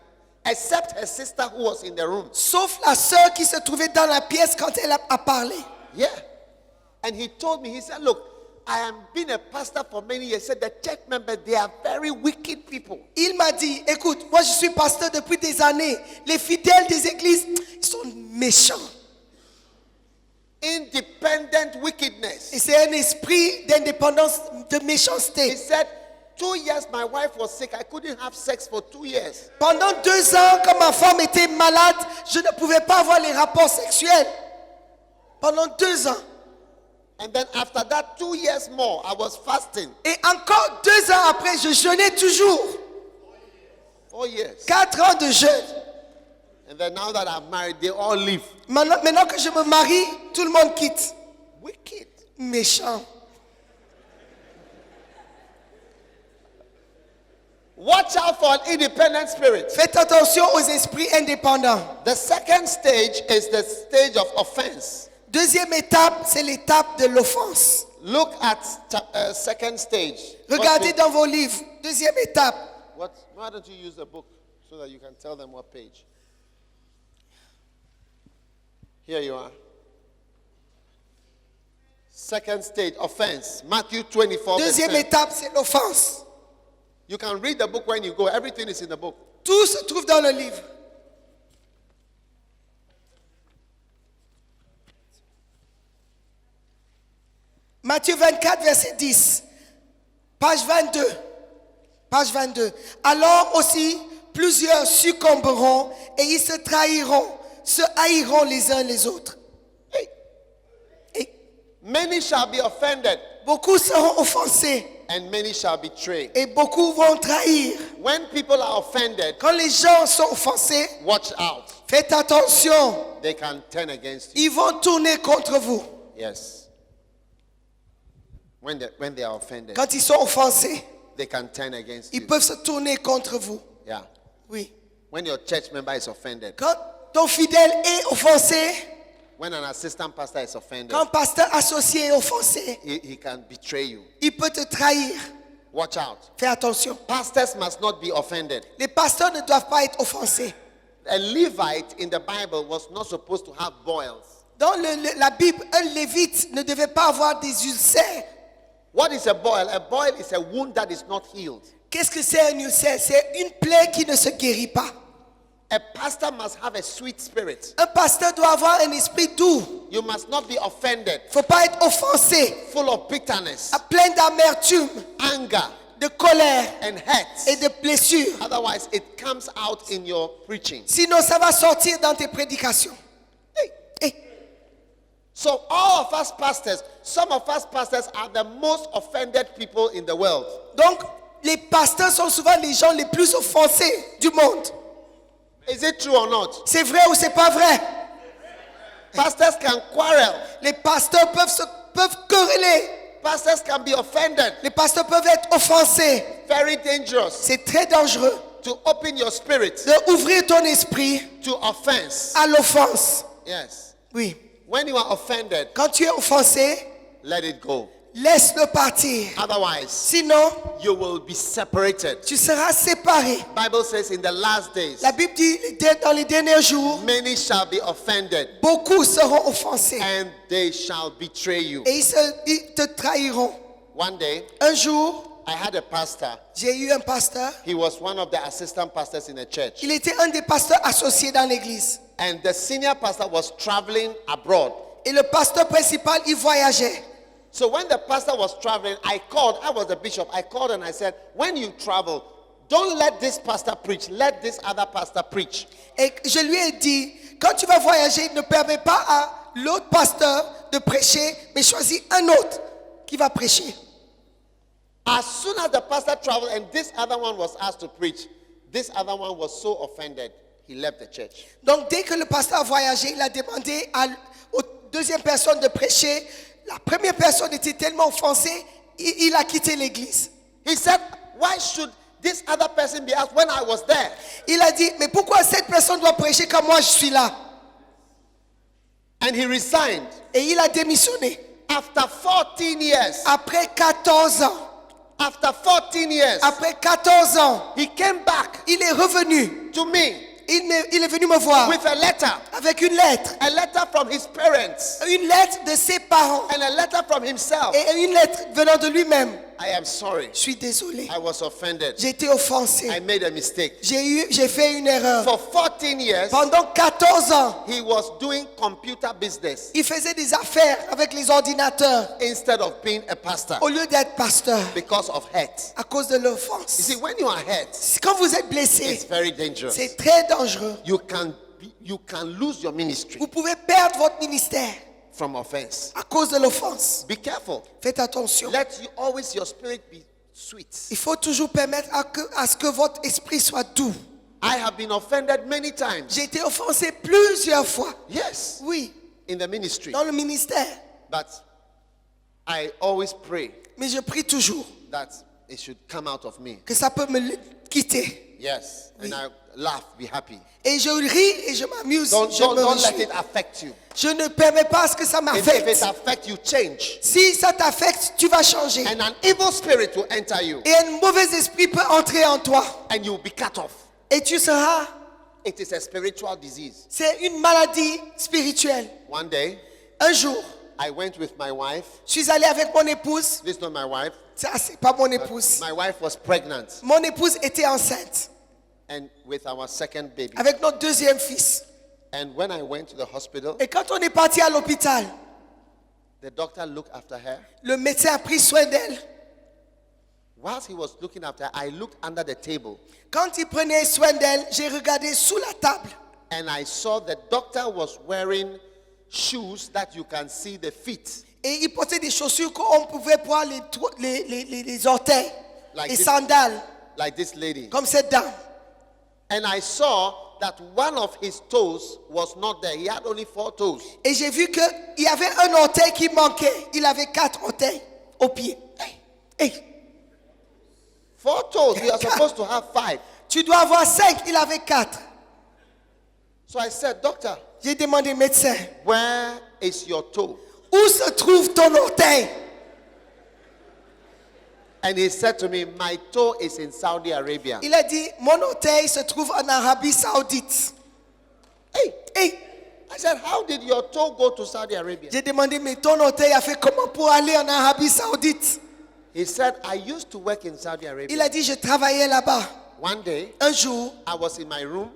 except her sister who was in the room. Sauf la sœur qui se trouvait dans la pièce quand elle a parlé. Yeah. And he told me, he said, look, I have been a pastor for many years. He said, the church members, they are very wicked people. Il m'a dit, écoute, moi je suis pasteur depuis des années. Les fidèles des églises, ils sont méchants. Independent wickedness. Et c'est un esprit d'indépendance, de He méchanceté. said, 2 years my wife was sick. I couldn't have sex for 2 years. Pendant 2 ans, quand ma femme était malade, je ne pouvais pas avoir les rapports sexuels. Pendant 2 ans. And then after that, 2 years more, I was fasting. Et encore 2 ans après, je jeûnais toujours. 4 years. 4 ans de jeûne. And then now that I'm married, they all leave. Maintenant que je me marie, tout le monde quitte. Wicked. Méchant. Watch out for an independent spirit. Faites attention aux esprits indépendants. The second stage is the stage of offense. Deuxième étape, c'est l'étape de l'offense. Look at second stage. Regardez What dans vos livres. Deuxième étape. why don't you use the book so that you can tell them what page? Here you are. Second stage, offense. Matthew 24, verse Deuxième 10. étape, c'est l'offense. You can read the book when you go. Everything is in the book. Tout se trouve dans le livre. Matthieu 24, verset 10. Page 22. Page 22. Alors aussi, plusieurs succomberont et ils se trahiront, se haïront les uns les autres. Hey. Et Many shall be offended, beaucoup seront offensés and many shall betray. et beaucoup vont trahir. When people are offended, Quand les gens sont offensés, watch out. faites attention. They can turn against you. Ils vont tourner contre vous. Yes. When they are offended, Quand ils sont offensés, they can turn against ils you. peuvent se tourner contre vous. Yeah. Oui. When your church member is offended, Quand ton fidèle est offensé, when an assistant pastor is offended, quand pasteur associé est offensé, he can betray you. il peut te trahir. Watch out. Fais attention. Pastors must not be offended. Les pasteurs ne doivent pas être offensés. A Levite in the Bible was not supposed to have boils. Dans la Bible, un lévite ne devait pas avoir des ulcères. What is a boil? A boil is a wound that is not healed. Qu'est-ce que c'est un ulcère? C'est une plaie qui ne se guérit pas. A pastor must have a sweet spirit. Un pasteur doit avoir un esprit doux. You must not be offended, Il ne faut pas être offensé, full of bitterness, plein d'amertume, anger, de colère and hurt. et de blessures. Otherwise, it comes out in your preaching. Sinon, ça va sortir dans tes prédications. Hey. So all of us pastors, some of us pastors are the most offended people in the world. Donc, les pasteurs sont souvent les gens les plus offensés du monde. Is it true or not? C'est vrai ou c'est pas vrai? Pastors can quarrel. Les pasteurs peuvent quereller. Pastors can be offended. Les pasteurs peuvent être offensés. Very dangerous C'est très dangereux to open your spirit d'ouvrir ton esprit to offense. à l'offense. Yes. Oui. When you are offended, Quand tu es offensé, let it go. laisse-le partir. Otherwise, Sinon, you will be separated. tu seras séparé. Bible says in the last days, La Bible dit, dans les derniers jours, many shall be offended beaucoup seront offensés. and they shall betray you. Et ils te trahiront. One day, Un jour, I had a pastor. j'ai eu un pasteur. He was one of the assistant pastors in the church. Il était un des pasteurs associés dans l'église. And the senior pastor was traveling abroad. Et le pasteur principal, il voyageait. So when the pastor was traveling, I was the bishop. I called and I said, when you travel, don't let this pastor preach. Let this other pastor preach. Et je lui ai dit, quand tu vas voyager, ne permets pas à l'autre pasteur de prêcher, mais choisis un autre qui va prêcher. As soon as the pastor traveled and this other one was asked to preach, this other one was so offended, he left the church. Donc dès que le pasteur a voyagé, il a demandé aux deuxième personne de prêcher. La première personne était tellement offensée, il a quitté l'église. He said, why should this other person be asked when I was there? Il a dit, mais pourquoi cette personne doit prêcher quand moi je suis là? And he resigned. Et il a démissionné. After 14 years, Après 14 ans. after 14 years, Après 14 ans, he came back il est revenu. to me Il est venu me voir with a letter. avec une lettre. A letter from his parents Une lettre de ses parents. and a letter from himself. Et une lettre venant de lui-même. I am sorry. Je suis désolé. I was offended. J'ai été offensé. I made a mistake. J'ai fait une erreur. For 14 years, Pendant 14 ans, he was doing computer business il faisait des affaires avec les ordinateurs instead of being a pastor au lieu d'être pasteur because of hurt. à cause de You l'offense. see, when you are hurt, Quand vous êtes blessé, it's very dangerous. c'est très dangereux. You can lose your ministry Vous pouvez perdre votre ministère from offense. à cause de l'offense. Be careful. Faites attention. Let you always your spirit be sweet. Il faut toujours permettre à ce que votre esprit soit doux. I have been offended many times. J'ai été offensé plusieurs fois. Yes, Oui, in the ministry. dans le ministère. But I always pray Mais je prie toujours that it should come out of me. que ça peut me quitter. Yes, and I laugh, be happy. Et je ris et je m'amuse. Don't Je me let réjouis. it affect you. Je ne permets pas à ce que ça If it m'affecte. affects you, change. Si ça t'affecte, tu vas changer. And an evil spirit will enter you, Et un mauvais esprit peut entrer en toi. and you'll be cut off. Et tu seras. It is a spiritual disease. C'est une maladie spirituelle. One day, Un jour, I went with my wife. je suis allé avec mon épouse. This is not my wife. Ça, c'est pas mon épouse. My wife was pregnant, Mon épouse était enceinte and with our second baby. avec notre deuxième fils. And when I went to the hospital, Et quand on est parti à l'hôpital, the doctor looked after her. le médecin a pris soin d'elle. Whilst he was looking after her, I looked under the table, Quand il prenait soin d'elle, j'ai regardé sous la table. and I saw the doctor was wearing shoes that you can see the feet. Et il portait des chaussures qu'on pouvait voir les orteils. Like Les this. sandales, Like this lady. comme cette dame. And I saw that one of his toes was not there. He had only 4 toes. Et j'ai vu qu'il y avait un orteil qui manquait. Il avait 4 orteils au pied. Hey, 4 toes. We are supposed to have 5. tu dois avoir 5. Il avait 4. So I said, Doctor, J'ai demandé au médecin, where is your toe? où se trouve ton orteil? And he said to me, my toe is in Saudi Arabia. Il a dit, mon orteil se trouve en Arabie Saoudite. Hey, Hey, I said, how did your toe go to Saudi Arabia? j'ai demandé, mais ton orteil a fait comment pour aller en Arabie Saoudite? He said, I used to work in Saudi Il Arabia. a dit, je travaillais là-bas. One day, Un jour, I was in my room.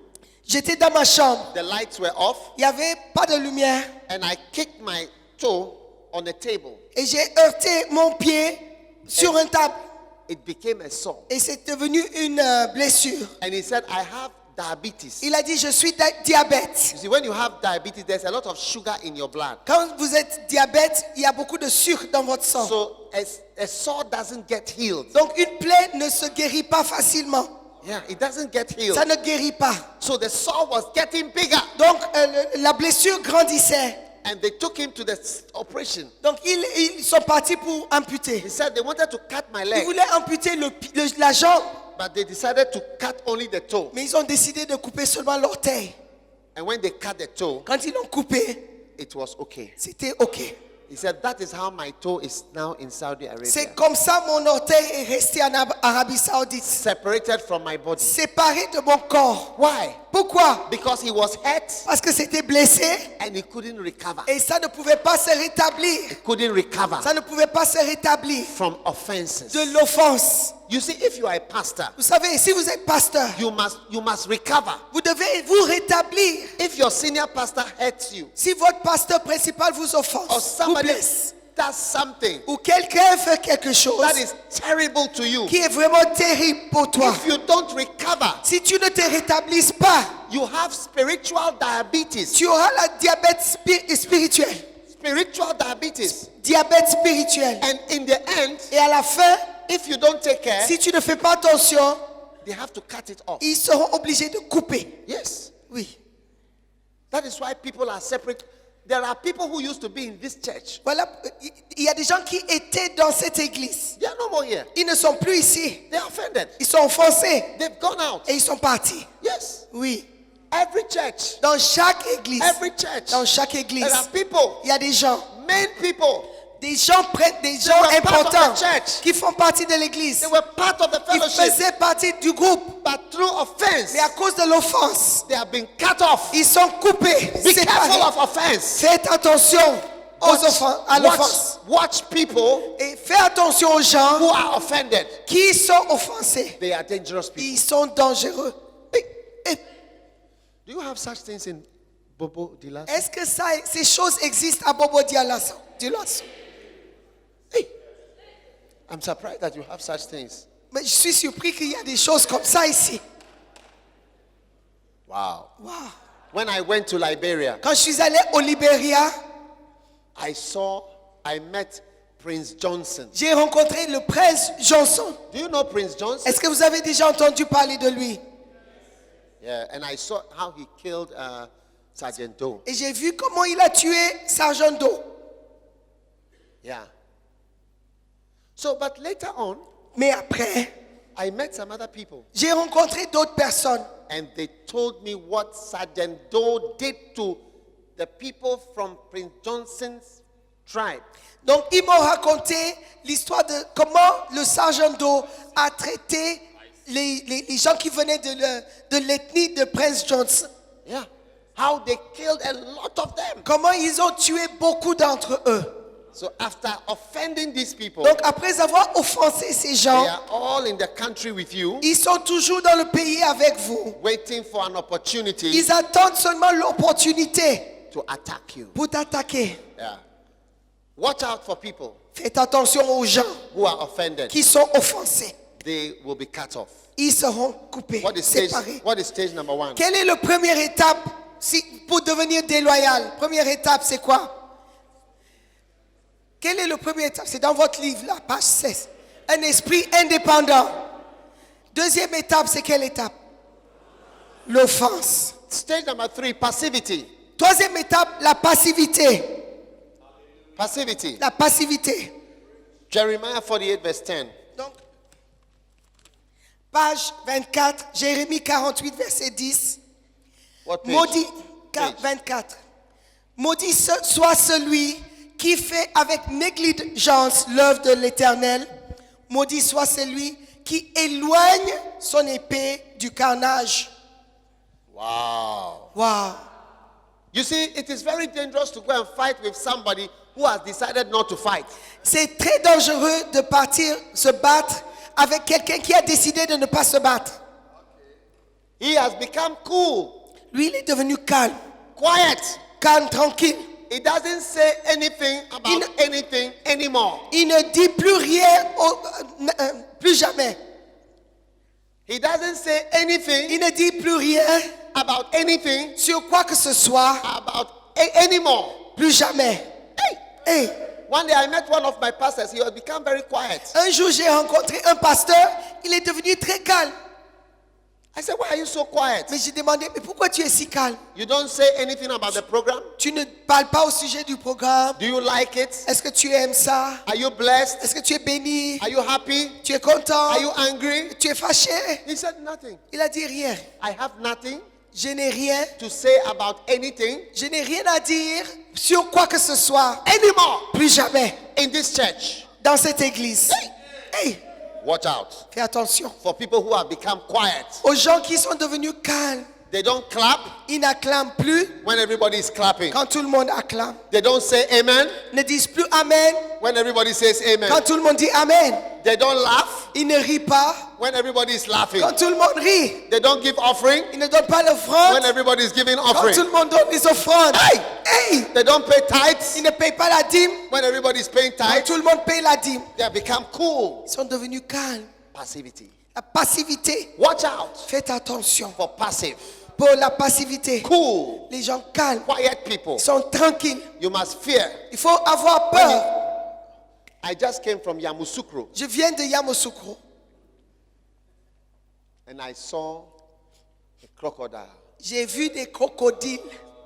j'étais dans ma chambre. The lights were off, Il n'y avait pas de lumière. and I kicked my toe on the table. Et j'ai heurté mon pied sur une table. It became a sore. Et c'est devenu une blessure. And he said, I have diabetes. Il a dit, je suis diabète. You see, when you have diabetes, there's a lot of sugar in your blood. Quand vous êtes diabète, il y a beaucoup de sucre dans votre sang. So a sore doesn't get healed. Donc une plaie ne se guérit pas facilement. Yeah, it doesn't get healed. Ça ne guérit pas. So the sore was getting bigger. Donc la blessure grandissait. And they took him to the operation. Donc ils sont partis pour amputer. He said they wanted to cut my Ils leg, voulaient amputer la jambe, but they decided to cut only the toe. mais ils ont décidé de couper seulement l'orteil. And when they cut the toe, Quand ils l'ont coupé, it was okay. c'était OK. He said, that is how my toe is now in Saudi Arabia. C'est comme ça mon orteil est resté en Arabie Saoudite. Separated from my body. Séparé de mon corps. Why? Pourquoi? Because he was hurt Parce que c'était blessé and he couldn't recover. et ça ne pouvait pas se rétablir. He couldn't recover Ça ne pouvait pas se rétablir from offenses. de l'offense. You see, if you are a pastor, Vous savez, si vous êtes pasteur, you must recover. vous devez vous rétablir. If your senior pastor hurts you, Si votre pasteur principal vous offense, or vous somebody blesse, does something ou quelqu'un fait quelque chose that is terrible to you, qui est vraiment terrible pour toi, if you don't recover, si tu ne te rétablisses pas, you have spiritual diabetes. tu auras la diabète spirituel. Spiritual diabetes. Diabète spirituel. And in the end, Et à la fin, if you don't take care, si tu ne fais pas attention, they have to cut it off. ils seront obligés de couper. Yes. Oui. That is why people are separate. There are people who used to be in this church. Voilà, il y a des gens qui étaient dans cette église. They are no more here. Ils ne sont plus ici. They are offended. Ils sont offensés They've gone out. et ils sont partis. Yes. Oui. Every church, Dans chaque église, every church, dans chaque église, there are people, il y a des gens main people. des gens were part of the importants church. qui font partie de l'église. They were part of the Ils fellowship, faisaient partie du groupe, but through offense, mais à cause de l'offense, they have been cut off. ils sont coupés, Be careful séparés. of offense. Faites attention aux offenses, à l'offense. Watch people Et fais attention aux who gens are offended. qui sont offensés. They are dangerous people. Ils sont dangereux. Do you have such things in Bobo Dilas? Est-ce que ces choses existent à Bobo Dioulasso? Hey, I'm surprised that you have such things. Mais je suis surpris qu'il y a des choses comme ça ici. Wow. Wow. When I went to Liberia, Quand je suis allé au Libéria, I met Prince Johnson. j'ai rencontré le prince Johnson. Do you know Prince Johnson? Est-ce que vous avez déjà entendu parler de lui? Yeah, and I saw how he killed Sergeant Doe. Et j'ai vu comment il a tué Sergent Doe. Yeah. So, but later on, Mais après, I met some other people, j'ai rencontré d'autres personnes. and they told me what Sergeant Doe did to the people from Prince Johnson's tribe. Donc, ils m'ont raconté l'histoire de comment le sergent Doe a traité les gens qui venaient de l'ethnie de Prince Johnson. Yeah. How they killed a lot of them. Comment ils ont tué beaucoup d'entre eux. So after offending these people, Donc, après avoir offensé ces they gens, are all in the country with you, ils sont toujours dans le pays avec vous. waiting for an opportunity Ils attendent seulement l'opportunité to attack you. pour t'attaquer. Yeah. Watch out for people Faites attention aux gens who are offended. qui sont offensés. They will be cut off. Ils seront coupés, What is séparés. stage number one? Quelle est la première étape pour devenir déloyal? Première étape, c'est quoi? Quelle est la première étape? C'est dans votre livre, là, page 16. Un esprit indépendant. Deuxième étape, c'est quelle étape? L'offense. Stage number three, passivity. Troisième étape, la passivité. Passivity. La passivité. Jeremiah 48 verse 10. Donc, page 24, Jérémie 48, verset 10. What page? Maudit, Page. 24. Maudit soit celui qui fait avec négligence l'œuvre de l'Éternel. Maudit soit celui qui éloigne son épée du carnage. Wow. Wow. You see, it is very dangerous to go and fight with somebody who has decided not to fight. C'est très dangereux de partir se battre avec quelqu'un qui a décidé de ne pas se battre. He has become cool, Lui, il est devenu calme, quiet. tranquille. He doesn't say anything about anything anymore. Il ne dit plus rien, plus jamais. He doesn't say anything Il ne dit plus rien about anything sur quoi que ce soit, anymore. plus jamais. Hey. One day I met one of my pastors. He has become very quiet. Un jour, j'ai rencontré un pasteur, il est devenu très calme. I said, why are you so quiet? Mais j'ai demandé, mais pourquoi tu es si calme? You don't say anything about the program? Tu ne parles pas au sujet du programme. Do you like it? Est-ce que tu aimes ça? Are you blessed? Est-ce que tu es béni? Are you happy? Tu es content? Are you angry? Tu es fâché? He said nothing. Il a dit rien. I have nothing Je n'ai rien. to say about anything Je n'ai rien à dire sur quoi que ce soit. anymore Plus jamais. in this church. Dans cette église. Hey, Watch out fais attention. for people who have become quiet. Aux gens qui sont devenus calmes. They don't clap Ils n'acclament plus when everybody is clapping. quand tout le monde acclame. They don't say amen Ne disent plus Amen when everybody says amen. quand tout le monde dit Amen. They don't laugh Ils ne rient pas when everybody is laughing. quand tout le monde rit. They don't give offering Ils ne donnent pas when l'offrande everybody is giving quand offering. tout le monde donne les offrandes. Hey! They don't pay tithes Ils ne payent pas la dîme when everybody is paying quand tithes. tout le monde paye la dîme. They have become cool. Ils sont devenus calmes. Passivity. La passivité. Watch out Faites attention for passive, pour la passivité. cool, Les gens calmes quiet people. sont tranquilles. You must fear. Il faut avoir peur. I just came from Yamoussoukro Je viens de Yamoussoukro and I saw a crocodile J'ai vu des crocodiles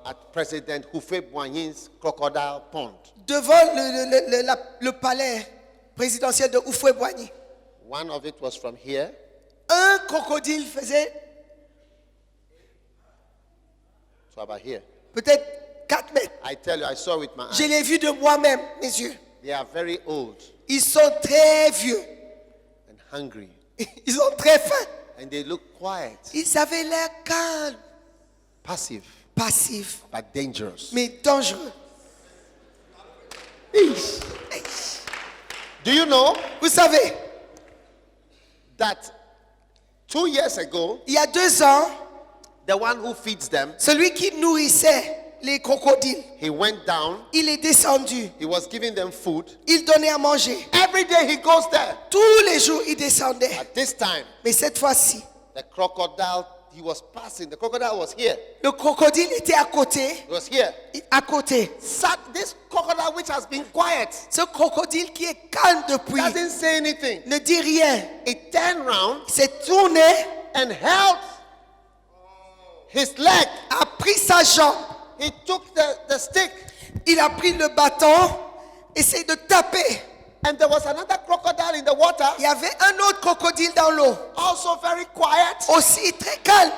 at President Houphouët-Boigny's crocodile pond. devant le palais présidentiel de Houphouët-Boigny. One of it was from here Un crocodile faisait So about here. peut-être 4 mètres. I tell you, I saw with my Je eyes. l'ai vu de moi-même, mes yeux. They are very old Ils sont très vieux. and hungry. Ils sont très faim. And they look quiet, Ils avaient l'air calmes, passive, passifs, but dangerous. mais dangereux. Do you know Vous savez, that 2 years ago, il y a 2 ans, the one who feeds them, celui qui nourrissait les crocodiles, he went down, il est descendu. he was giving them food. Il donnait à manger. Every day he goes there. Tous les jours, il descendait. At this time, Mais cette fois-ci, the crocodile, he was passing. The crocodile was here. le crocodile était à côté. He was here. À côté. This crocodile, which has been quiet, Ce crocodile qui est calme depuis, doesn't say anything. ne dit rien. He turned round Il s'est tourné, and held his leg. a pris sa jambe. He took the stick, Il a pris le bâton, essaye de taper. and there was another crocodile in the water, Il y avait un autre crocodile dans l'eau, also very quiet, aussi très calme,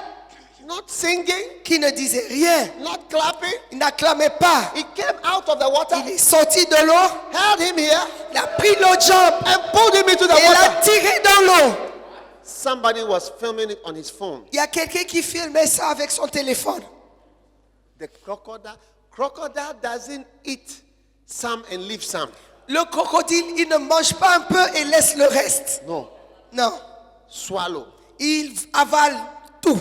not singing, qui ne disait rien. not clapping. Il n'acclamait pas. He came out of the water, Il est sorti de l'eau, held him here, il a pris l'autre jambe and pulled him into the et l'a water. tiré dans l'eau. Somebody was filming it on his phone. Il y a quelqu'un qui filmait ça avec son téléphone. The crocodile doesn't eat some and leave some. Le crocodile, il ne mange pas un peu et laisse le reste. No, Non, swallow. il avale tout.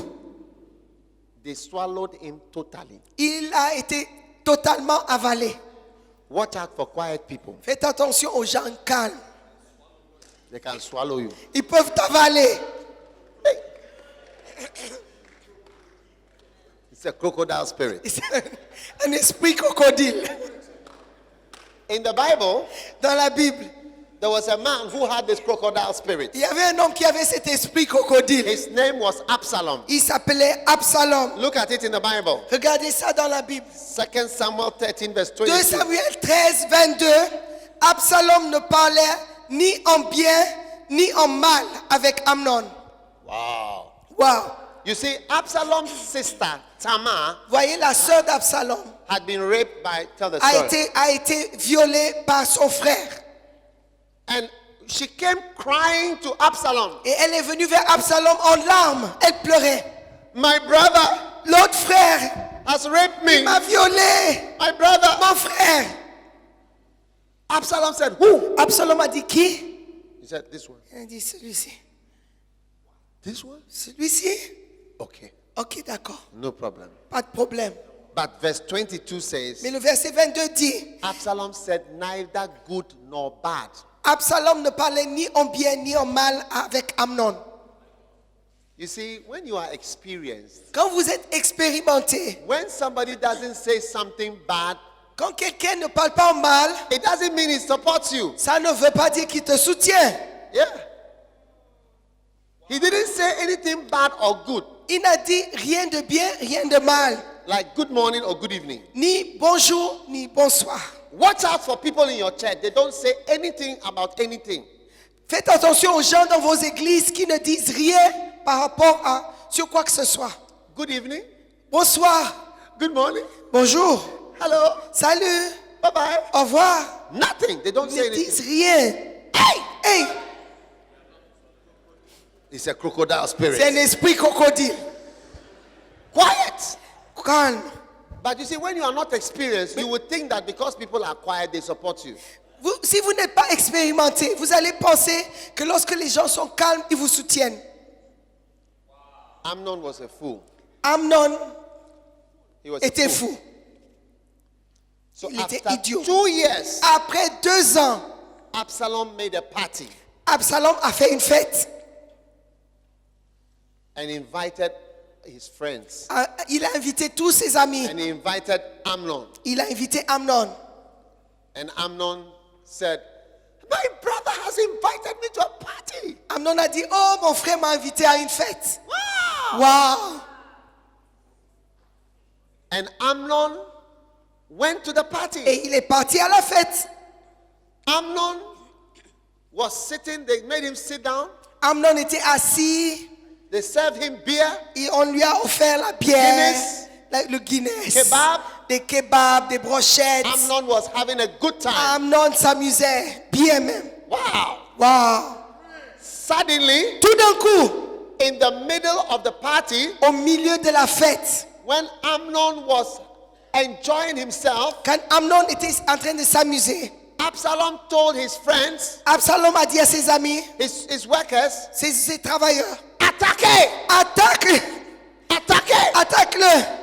They swallowed him totally. Il a été totalement avalé. Watch out for quiet people. Faites attention aux gens calmes. They can swallow you. Ils peuvent t'avaler. It's a crocodile spirit. C'est un esprit crocodile. In the Bible, Dans la Bible, there was a man who had this crocodile spirit. il y avait un homme qui avait cet esprit crocodile. His name was Absalom. Il s'appelait Absalom. Look at it in the Bible. Regardez ça dans la Bible. 2 Samuel 13 verse 2 22. Samuel 13, 22. Absalom ne parlait ni en bien ni en mal avec Amnon. Wow. Wow. You see, Absalom's sister, Tamar, Voyez, la sœur d'Absalom had been raped by, tell the a story. été violée par son frère. And she came crying to Absalom. Et elle est venue vers Absalom en larmes. Elle pleurait. My brother L'autre frère has raped me. m'a violée. My brother. Mon frère. Absalom said, who? Absalom a dit qui? He said, this one. Elle a dit celui-ci. This one? Celui-ci? Okay, Ok, d'accord. no problem. Pas de problème. But verse 22 says, Mais le verset 22 dit, Absalom said, neither good nor bad. Absalom ne parlait ni en bien ni en mal avec Amnon. You see, when you are experienced, Quand vous êtes expérimenté, when somebody doesn't say something bad, quand quelqu'un ne parle pas en mal, it doesn't mean he supports you. ça ne veut pas dire qu'il te soutient. Yeah. He didn't say anything bad or good, Il n'a dit rien de bien, rien de mal. like good morning or good evening. Ni bonjour, ni bonsoir. Watch out for people in your church. They don't say anything about anything. Faites attention aux gens dans vos églises qui ne disent rien par rapport à sur quoi que ce soit. Good evening. Bonsoir, Good morning. bonjour, Hello. salut, Bye bye. au revoir. Nothing. They don't Ils say ne disent anything. rien. Hey, hey, It's a crocodile c'est spirit. un esprit crocodile. Quiet. Calme. But you see, when you are not experienced, you would think that because people are quiet, they support you. Si vous n'êtes pas expérimenté, vous allez penser que lorsque les gens sont calmes, ils vous soutiennent. Amnon was a fool. Amnon He was a était fool. fou. So Il était after idiot. 2 years, Après 2 ans, Absalom made a party Absalom a fait une fête. and invited his friends. Il a invité tous ses amis. And he invited Amnon. Il a invité Amnon. And Amnon said, my brother has invited me to a party. Amnon a dit, oh, mon frère m'a invité à une fête. Wow. Wow. And Amnon went to the party. Et il est parti à la fête. Amnon was sitting, they made him sit down. Amnon était assis They served him beer. et on lui a offert la bière, Guinness. le Guinness, Kebab. des kebabs, des brochettes. Amnon was having a good time. Amnon s'amusait bien même. Wow. Wow. Suddenly, Tout d'un coup, in the middle of the party, au milieu de la fête, when Amnon was enjoying himself, quand Amnon était en train de s'amuser, Absalom told his friends, Absalom a dit à ses amis, his workers, ses travailleurs, attaquez! attaque-le, Attaquez! attaque-le.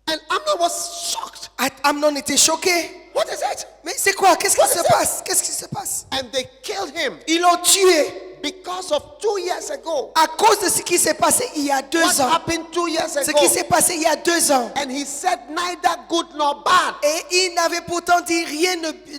And Amnon was shocked. Amnon était choqué. What is it? Mais c'est quoi? Qu'est-ce qui What se is it? passe? Qu'est-ce qui se passe? And they killed him Ils l'ont tué because of 2 years ago. à cause de ce qui s'est passé il y a 2 What ans. happened 2 years Ce ago? qui s'est passé il y a 2 ans. And he said neither good nor bad. Et il n'avait pourtant dit rien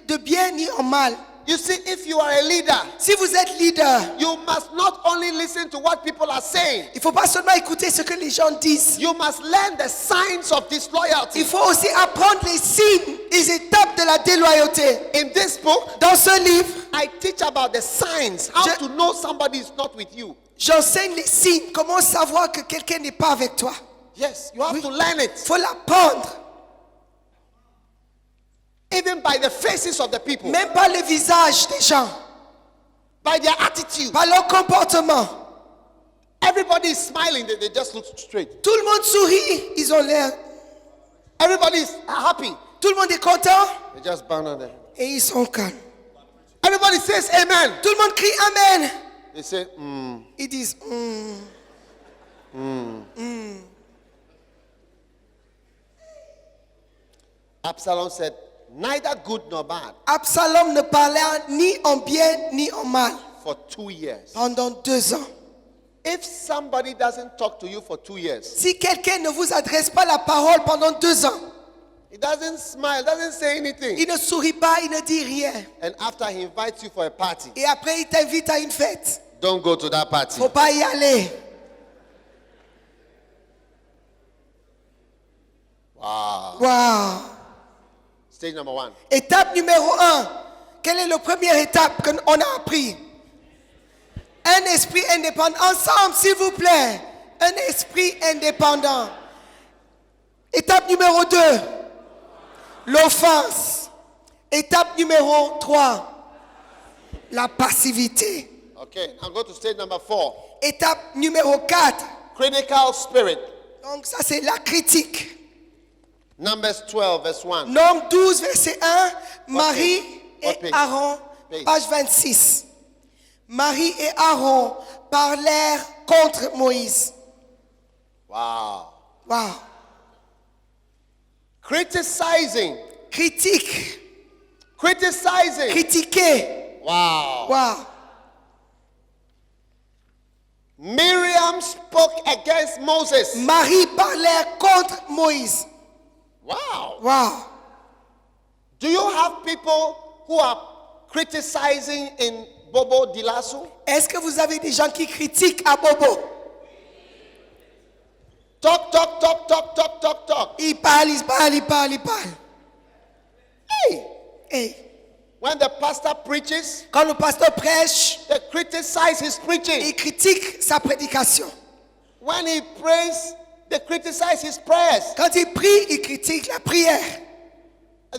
de bien ni en mal. You see, if you are a leader, Si vous êtes leader, you must not only listen to what people are saying, il ne faut pas seulement écouter ce que les gens disent. you must learn the signs of disloyalty. Il faut aussi apprendre les signes, les étapes de la déloyauté. In this book, Dans ce livre, I teach about the signs, how Je- to know somebody is not with you. j'enseigne les signes. Comment savoir que quelqu'un n'est pas avec toi? Yes, you have Oui. to learn it. Il faut l'apprendre. Even by the faces of the people, Même pas le visage des gens, by their attitude. par leur comportement. Everybody is smiling, they just look straight. Tout le monde sourit, ils ont l'air. Everybody is happy, Tout le monde est content they just bow down there. et ils sont calmes. Everybody says amen. Tout le monde crie Amen. They say, Ils disent Absalom said, neither good nor bad Absalom ne parlait ni en bien ni en mal for 2 years. pendant 2 ans. If somebody doesn't talk to you for 2 years, Si quelqu'un ne vous adresse pas la parole pendant 2 ans, he doesn't smile, doesn't say anything, il ne sourit pas, il ne dit rien. and after he invites you for a party, Et après, il t'invite à une fête. don't go to that party. Faut pas y aller. Wow. Wow. Stage number 1. Étape numéro 1. Quelle est la première étape qu'on a appris? Un esprit indépendant. Ensemble, s'il vous plaît. Un esprit indépendant. Étape numéro 2. L'offense. Étape numéro 3. La passivité. Okay, now go to stage number 4. Étape numéro 4. Critical spirit. Donc ça c'est la critique. Numbers 12, verse 1. Nombre 12, verset 1. Marie What et page? Aaron, Page. page 26. Marie et Aaron parlèrent contre Moïse. Wow. Wow. Criticizing. Critique. Criticizing. Critiquer. Wow. Wow. Miriam spoke against Moses. Marie parlèrent contre Moïse. Wow. Wow. Do you have people who are criticizing in Bobo Dioulasso? Est-ce que vous avez des gens qui critiquent à Bobo? Talk, talk, talk, talk, talk, talk, talk. Ils parlent, ils parlent, ils parlent, ils parlent. Hey, Hey. when the pastor preaches, Quand le pasteur prêche, they criticize his preaching. il critique sa prédication. When he prays, they criticize his prayers. Quand il prie, il critique la prière.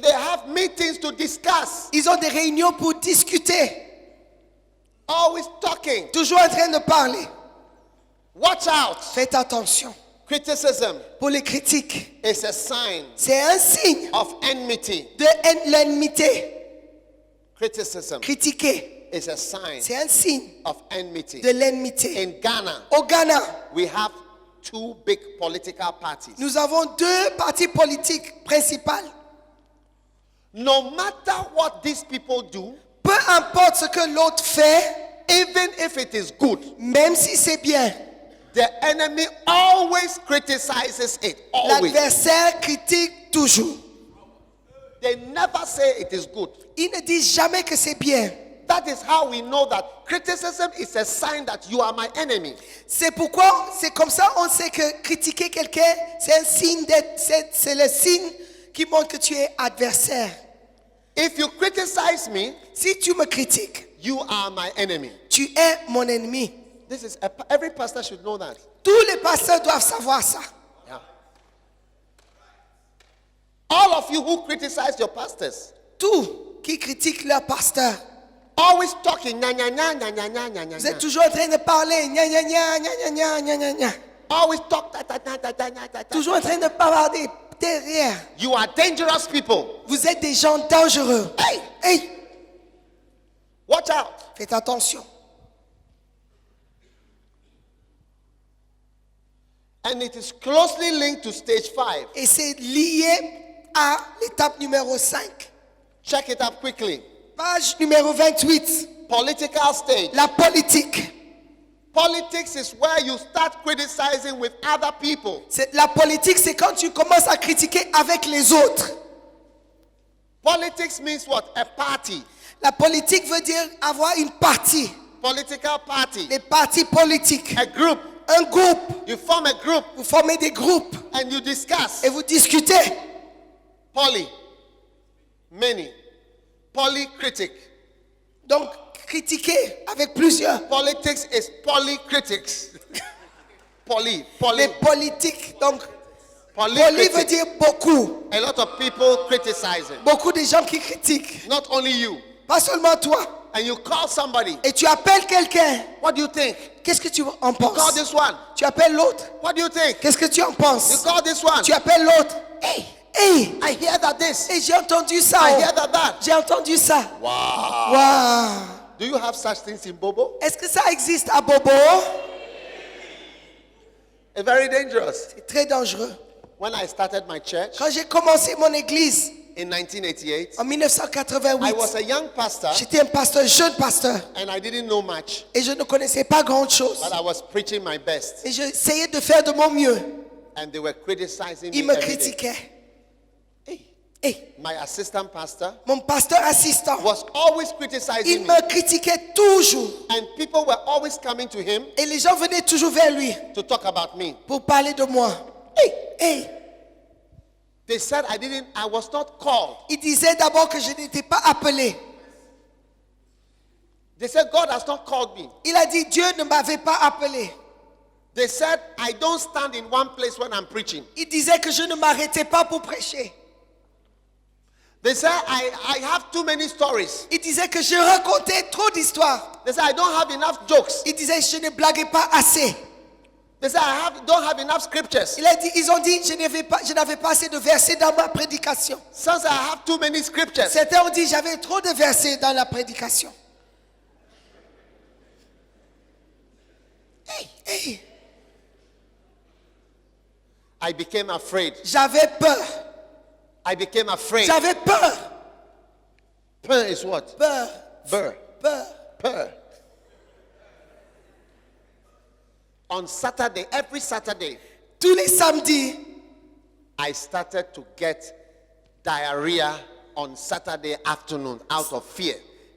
They have meetings to discuss. Ils ont des réunions pour discuter. Always talking. Toujours en train de parler. Watch out. Faites attention. Criticism Pour les critiques, is a sign c'est un signe of enmity. de l'enmité. Criticism Critiquer, is a sign c'est un signe of enmity. de l'enmité. In Ghana, Au Ghana, we have 2 big political parties. nous avons 2 partis politiques principaux. No matter what these people do, Peu importe ce que l'autre fait, even if it is good, même si c'est bien, the enemy always criticizes it. Always. l'adversaire critique toujours. They never say it is good. Ils ne disent jamais que c'est bien. That is how we know that criticism is a sign that you are my enemy. C'est pourquoi, c'est comme ça on sait que critiquer quelqu'un, c'est un signe c'est le signe qui montre que tu es adversaire. If you criticize me, Si tu me critiques, you are my enemy. tu es mon ennemi. Every pastor should know that. Tous les pasteurs doivent savoir ça. Yeah. All of you who criticize your pastors, Tous qui critiquent leur pasteur, always talking, nya, nya, nya, nya, nya, nya, nya, nya, vous êtes nya. toujours en train de parler, gna gna gna gna gna gna gna gna. Always talk, ta, ta, ta, ta, ta, ta, ta, ta. Toujours en train de bavarder derrière. You are dangerous people. Vous êtes des gens dangereux. Hey, Hey, watch out. faites attention. And it is closely linked to stage 5. Et c'est lié à l'étape numéro 5. Check it up quickly. Page numéro 28. Political stage. La politique. Politics is where you start criticizing with other people. La politique, c'est quand tu commences à critiquer avec les autres. Politics means what? A party. La politique veut dire avoir une partie. Political party. Les partis politiques. A group. Un groupe. You form a group Vous formez des groupes and you discuss. et vous discutez. Poly. Many. Polycritic. Donc, critiquer avec plusieurs. Politics is polycritics. Poly. Les politiques. Donc, poly veut Polycritic. dire beaucoup. A lot of people criticizing. Beaucoup de gens qui critiquent. Not only you. Pas seulement toi. And you call somebody. Et tu appelles quelqu'un. What do you think? Qu'est-ce que tu en Call penses? this one. Tu appelles l'autre. What do you think? Qu'est-ce que tu en You penses? call this one. Tu appelles l'autre. Hey, hey. I hear that this. Et j'ai entendu ça. I oh. hear that. J'ai entendu ça. Wow. Wow. Do you have such things in Bobo? Est-ce que ça existe à Bobo? It's very dangerous. C'est très dangereux. When I started my church Quand j'ai commencé mon église in 1988, en 1988, I was a young pastor j'étais un pasteur, jeune pasteur, and I didn't know much, et je ne connaissais pas grand chose. but I was preaching my best. Et j'essayais de faire de mon mieux. And they were criticizing Ils me me every day. critiquaient. Hey, Et my assistant pastor mon pasteur assistant, was always il criticizing me. me critiquait toujours. And people were always coming to him Et les gens venaient toujours vers lui to talk about me. pour parler de moi. Hey, hey. They said I was not called. Il disait d'abord que je n'étais pas appelé. They said God has not called me. Il a dit Dieu ne m'avait pas appelé. They said I don't stand in one place when I'm preaching. Il disait que je ne m'arrêtais pas pour prêcher. They said I have too many stories. Il disait que je racontais trop d'histoires. They said I don't have enough jokes. Il disait je ne blaguais pas assez. They said don't have enough scriptures. Ils ont dit je n'avais pas assez de versets dans ma prédication. Some say I have too many scriptures. Certains ont dit j'avais trop de versets dans la prédication. Hey, hey. I became afraid. J'avais peur. I became afraid. J'avais peur. Peur is what? Peur. Peur. Peur. Peur. On Saturday, every Saturday, Tous les samedis, I started to get diarrhea on Saturday afternoon out of fear.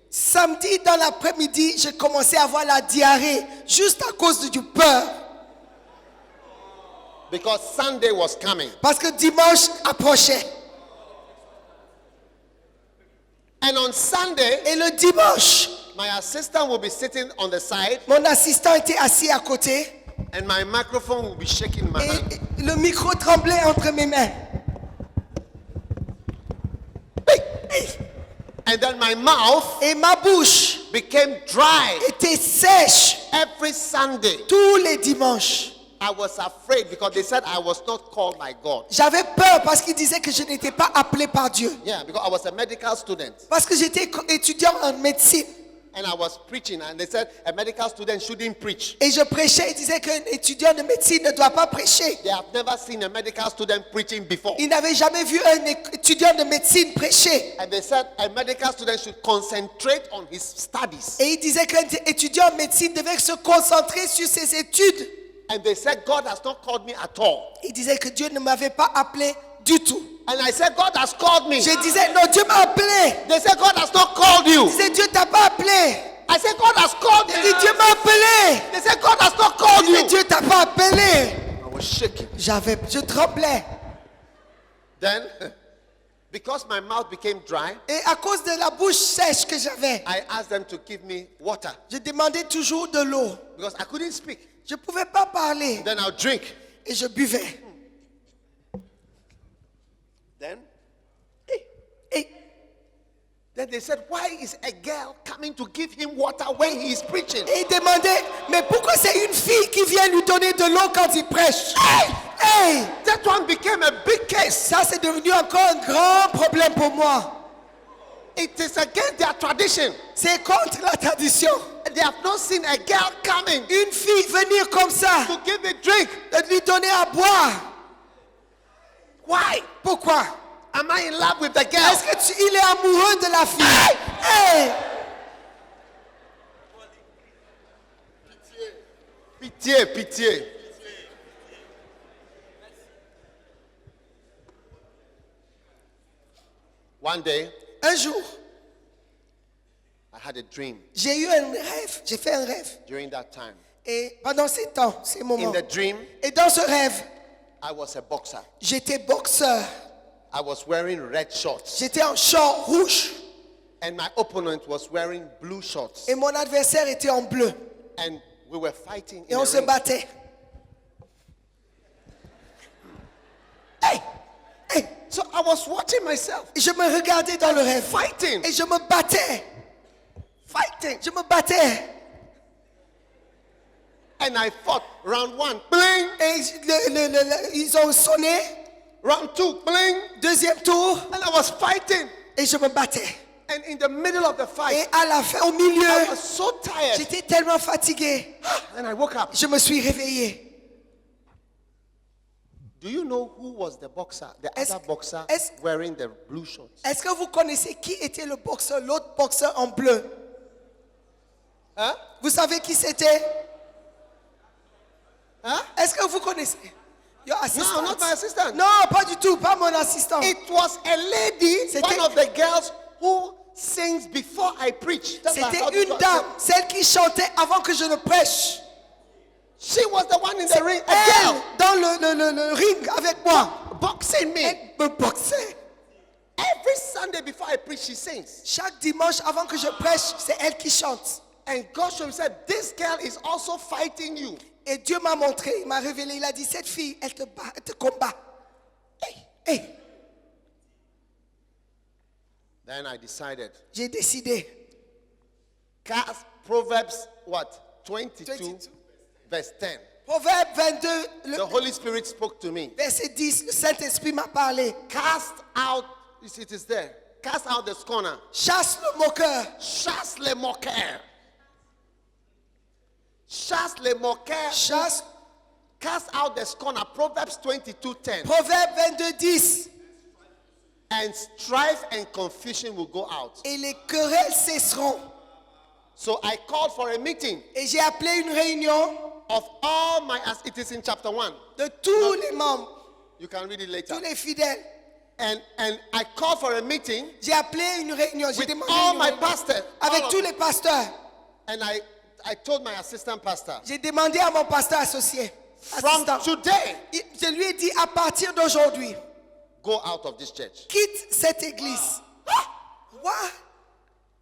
samedi dans l'après-midi, j'ai commencé à avoir la diarrhée juste à cause du peur. Because Sunday was coming. Parce que dimanche approchait. And on Sunday, Et le dimanche, my assistant will be sitting on the side mon assistant était assis à côté and my microphone will be shaking in my hand. et le micro tremblait entre mes mains. And then my mouth Et ma bouche became dry. était sèche Every Sunday, tous les dimanches. I was afraid because they said I was not called by God. J'avais peur parce qu'ils disaient que je n'étais pas appelé par Dieu. Yeah, because I was a medical student Parce que j'étais étudiant en médecine. and I was preaching, and they said a medical student shouldn't preach. Et je prêchais, ils disaient qu'un étudiant de médecine ne doit pas prêcher. They have never seen a medical student preaching before. Ils n'avaient jamais vu un étudiant de médecine prêcher. And they said a medical student should concentrate on his studies. Et ils disaient qu'un étudiant en médecine devait se concentrer sur ses études. And they said God has not called me at all. Ils disaient que Dieu ne m'avait pas appelé du tout. And I said God has called me. Je disais, non, Dieu m'a appelé. They said God has not called you. Je disais, Dieu t'a pas appelé. I said God has called Je dis, me. Dieu m'a appelé. They said God has not called Je dis, you. Dieu t'a pas appelé. I was shaking. Je tremblais. Then because my mouth became dry, Et à cause de la bouche sèche que j'avais, I asked them to give me water je demandais toujours de l'eau. because I couldn't speak. Je ne pouvais pas parler Then I'll drink. et je buvais. Then Et they said, why is a girl coming to give him water when he is preaching? il demandait, mais pourquoi c'est une fille qui vient lui donner de l'eau quand il prêche? Hey! That one became a big case. Ça, c'est devenu encore un grand problème pour moi. It is against their tradition. C'est contre la tradition. They have not seen a girl coming Une fille venir comme ça, to give a drink. de lui donner à boire. Why? Pourquoi? Am I in love with the girl? Est-ce que il est amoureux de la fille? Hey! Pitié, pitié. One day, Un jour, I had a dream j'ai eu un rêve. J'ai fait un rêve. during that time. Et pendant ces temps, ces In moments, the dream, et dans ce rêve, I was a boxer. j'étais boxeur. I was wearing red shorts, J'étais en short rouge. and my opponent was wearing blue shorts. Et mon adversaire était en bleu. And we were fighting Et in on a se ring. battait. Hey! Hey! So I was watching myself Et je me regardais dans le rêve. fighting, Et je me battais. fighting. Je me battais. And I fought. Round one, bling. Et ils ont sonné. Round two, bling. Deuxième tour. And I was fighting. Et je me battais. And in the middle of the Et fight, à la fin, au I milieu, was so tired. j'étais tellement fatigué. And I woke up. Je me suis réveillé. Do you know who was the boxer? The Est-ce- other boxer est-ce- wearing the blue shorts. Est-ce que vous connaissez qui était le boxeur, l'autre boxeur en bleu? Huh? Vous savez qui c'était? Huh? Est-ce que vous connaissez? Your assistant? No, not my assistant. Non, pas du tout, pas mon assistant. It was a lady, C'était- one of the girls who sings before I preach. That's why I C'était heard une it was- dame, celle qui chantait avant que je ne prêche. She was the one in the ring, a Elle, girl, dans le ring avec moi. boxing me. Elle me boxait. Every Sunday before I preach, she sings. Chaque dimanche avant que je prêche, c'est elle qui chante. And God showed me, said, this girl is also fighting you. Et Dieu m'a montré, il m'a révélé, il a dit, cette fille, elle te bat, elle te combat. Hey, hey. Then I decided, J'ai décidé. cast Proverbs what? 22, 22. verse 10. Proverbe 22, The Holy Spirit spoke to me. verset 10, le Saint-Esprit m'a parlé. Cast out, it is there. Cast out the scorner. Chasse le moqueur. Chasse les moqueurs. Chasse les moqueurs. Chasse. Cast out the scorner. Proverbs 22:10. Proverbe 22, 10. And strife and confusion will go out. Et les querelles cesseront. So I called for a meeting Et j'ai appelé une réunion of all my, as it is in chapter 1. de tous les membres, You can read it later. tous les fidèles. And I called for a meeting J'ai appelé une réunion. J'ai with demandé all une my réunion pastors. avec all of tous them. les pasteurs. And I told my assistant pastor, J'ai demandé à mon pasteur associé. from assistant. today, Je lui ai dit, à partir d'aujourd'hui, go out of this church. quitte cette église. What?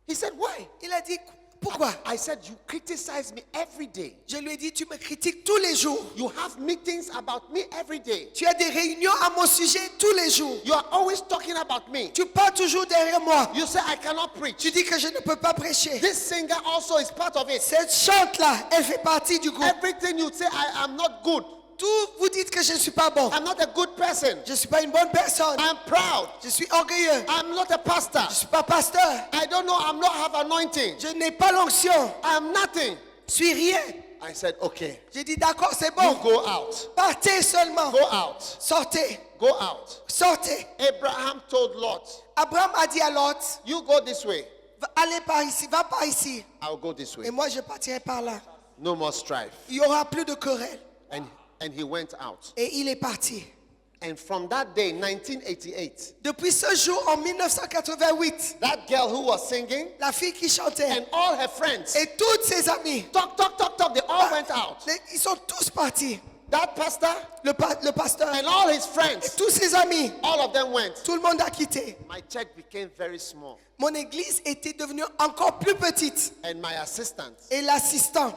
He said, why? Il a dit, pourquoi? I said, you criticize me every day. Je lui ai dit, tu me critiques tous les jours. You have meetings about me every day. Tu as des réunions à mon sujet tous les jours. You are always talking about me. Tu parles toujours derrière moi. You say I cannot Tu preach. dis que je ne peux pas prêcher. This singer also is part of it. Cette chante-là, elle fait partie du groupe. Everything you say, I am not good. Tout, vous dites que je ne suis pas bon. I'm not a good person. Je ne suis pas une bonne personne. I'm proud. Je suis orgueilleux. I'm not a pastor. Je ne suis pas pasteur. I don't know. I'm not have anointing. Je n'ai pas l'onction. I'm nothing. Je suis rien. I said, okay. J'ai dit, d'accord, c'est You bon. go out. Partez seulement. Go out. Sortez. Go out. Sortez. Abraham told Lot, Abraham a dit à Lot, you go this way. allez par ici, va par ici. I'll go this Et way. moi, je partirai par là. No more strife. Il n'y aura plus de querelle. And he went out. Et il est parti. And from that day, 1988, Depuis ce jour, en 1988, that girl who was singing la fille qui chantait and all her friends, et toutes ses amies, talk, they all went out. ils sont tous partis. That pastor le pasteur, and all his friends, tous ses amis, all of them went. tout le monde a quitté. My church became very small. Mon église était devenue encore plus petite. And my assistant, Et l'assistant,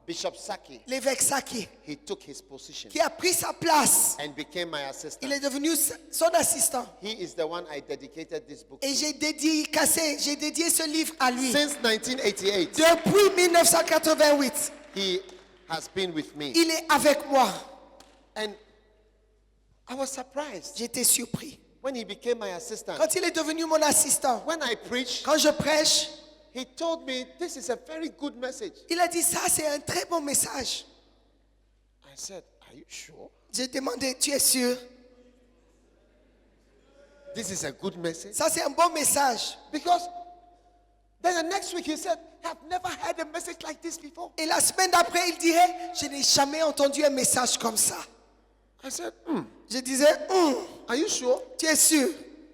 Bishop Saki, l'évêque Saki, he took his position qui a pris sa place, and became my il assistant. est devenu son assistant. He is the one I dedicated this book Et to. j'ai dédié ce livre à lui. Since 1988, Depuis 1988, he has been with me. il est avec moi. And I was surprised J'étais surpris. when he became my assistant. Quand il est devenu mon assistant, When I preached, quand je prêche, he told me, this is a very good message. il a dit ça, c'est un très bon message. I said, are you sure? J'ai demandé, tu es sûr? This is a good message? Ça, c'est un bon message. Because then the next week he said, I've never heard a message like this before. Et la semaine d'après, il dirait, je n'ai jamais entendu un message comme ça. I said, Je disais, are you sure? tu es sûr?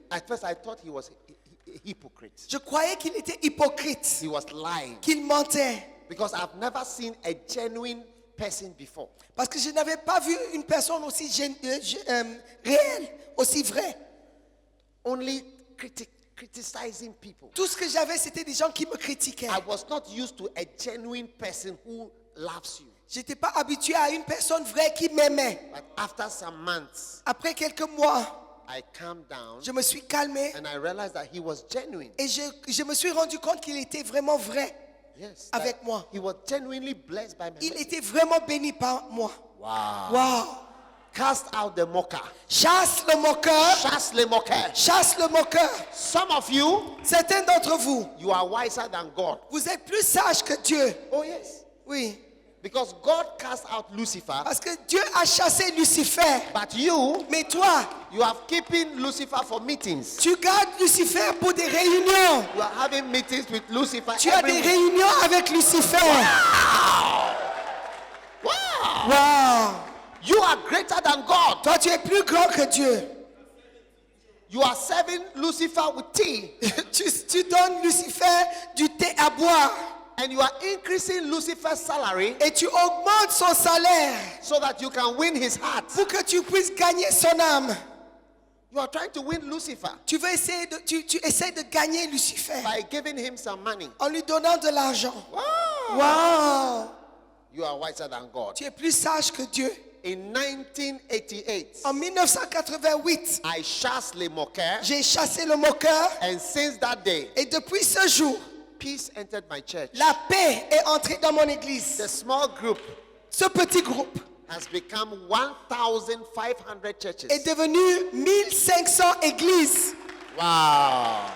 At first I thought he was a hypocrite. Je croyais qu'il était hypocrite, He was lying. qu'il mentait. Because I've never seen a genuine person before. Parce que je n'avais pas vu une personne aussi réelle, aussi vraie. Only criticizing people. Tout ce que j'avais, c'était des gens qui me critiquaient. I was not used to a genuine person who loves you. Je n'étais pas habitué à une personne vraie qui m'aimait. But after some months, Après quelques mois, I calmed down je me suis calmé and I realized that he was genuine. et je me suis rendu compte qu'il était vraiment vrai Yes. avec that moi. He was genuinely blessed by my Il message. était vraiment béni par moi. Wow. Wow. Cast out the mocker. Chasse le moqueur. Chasse les moqueurs. Chasse le moqueur. Some of you, Certains d'entre vous, you are wiser than God. vous êtes plus sages que Dieu. Oh yes. Oui. Because God cast out Lucifer, Parce que Dieu a chassé Lucifer. but you Mais toi, have keeping Lucifer for meetings. tu gardes Lucifer pour des réunions. You are having meetings with Lucifer Tu as every des week. réunions avec Lucifer. Wow. Wow. You are greater than God. Toi, tu es plus grand que Dieu. You are serving Lucifer with tea, tu donnes Lucifer du thé à boire. and you are increasing Lucifer's salary Et tu augmentes son salaire so that you can win his heart. pour que tu puisses gagner son âme. You are trying to win Lucifer Tu essaies de gagner Lucifer by giving him some money. en lui donnant de l'argent. Wow. Wow. You are wiser than God. Tu es plus sage que Dieu. In 1988, En 1988, I chassed les moqueurs, j'ai chassé le moqueur and since that day, et depuis ce jour, peace entered my church. la paix est entrée dans mon église. The small group Ce petit groupe has become 1,500 churches. est devenu 1500 églises. Wow.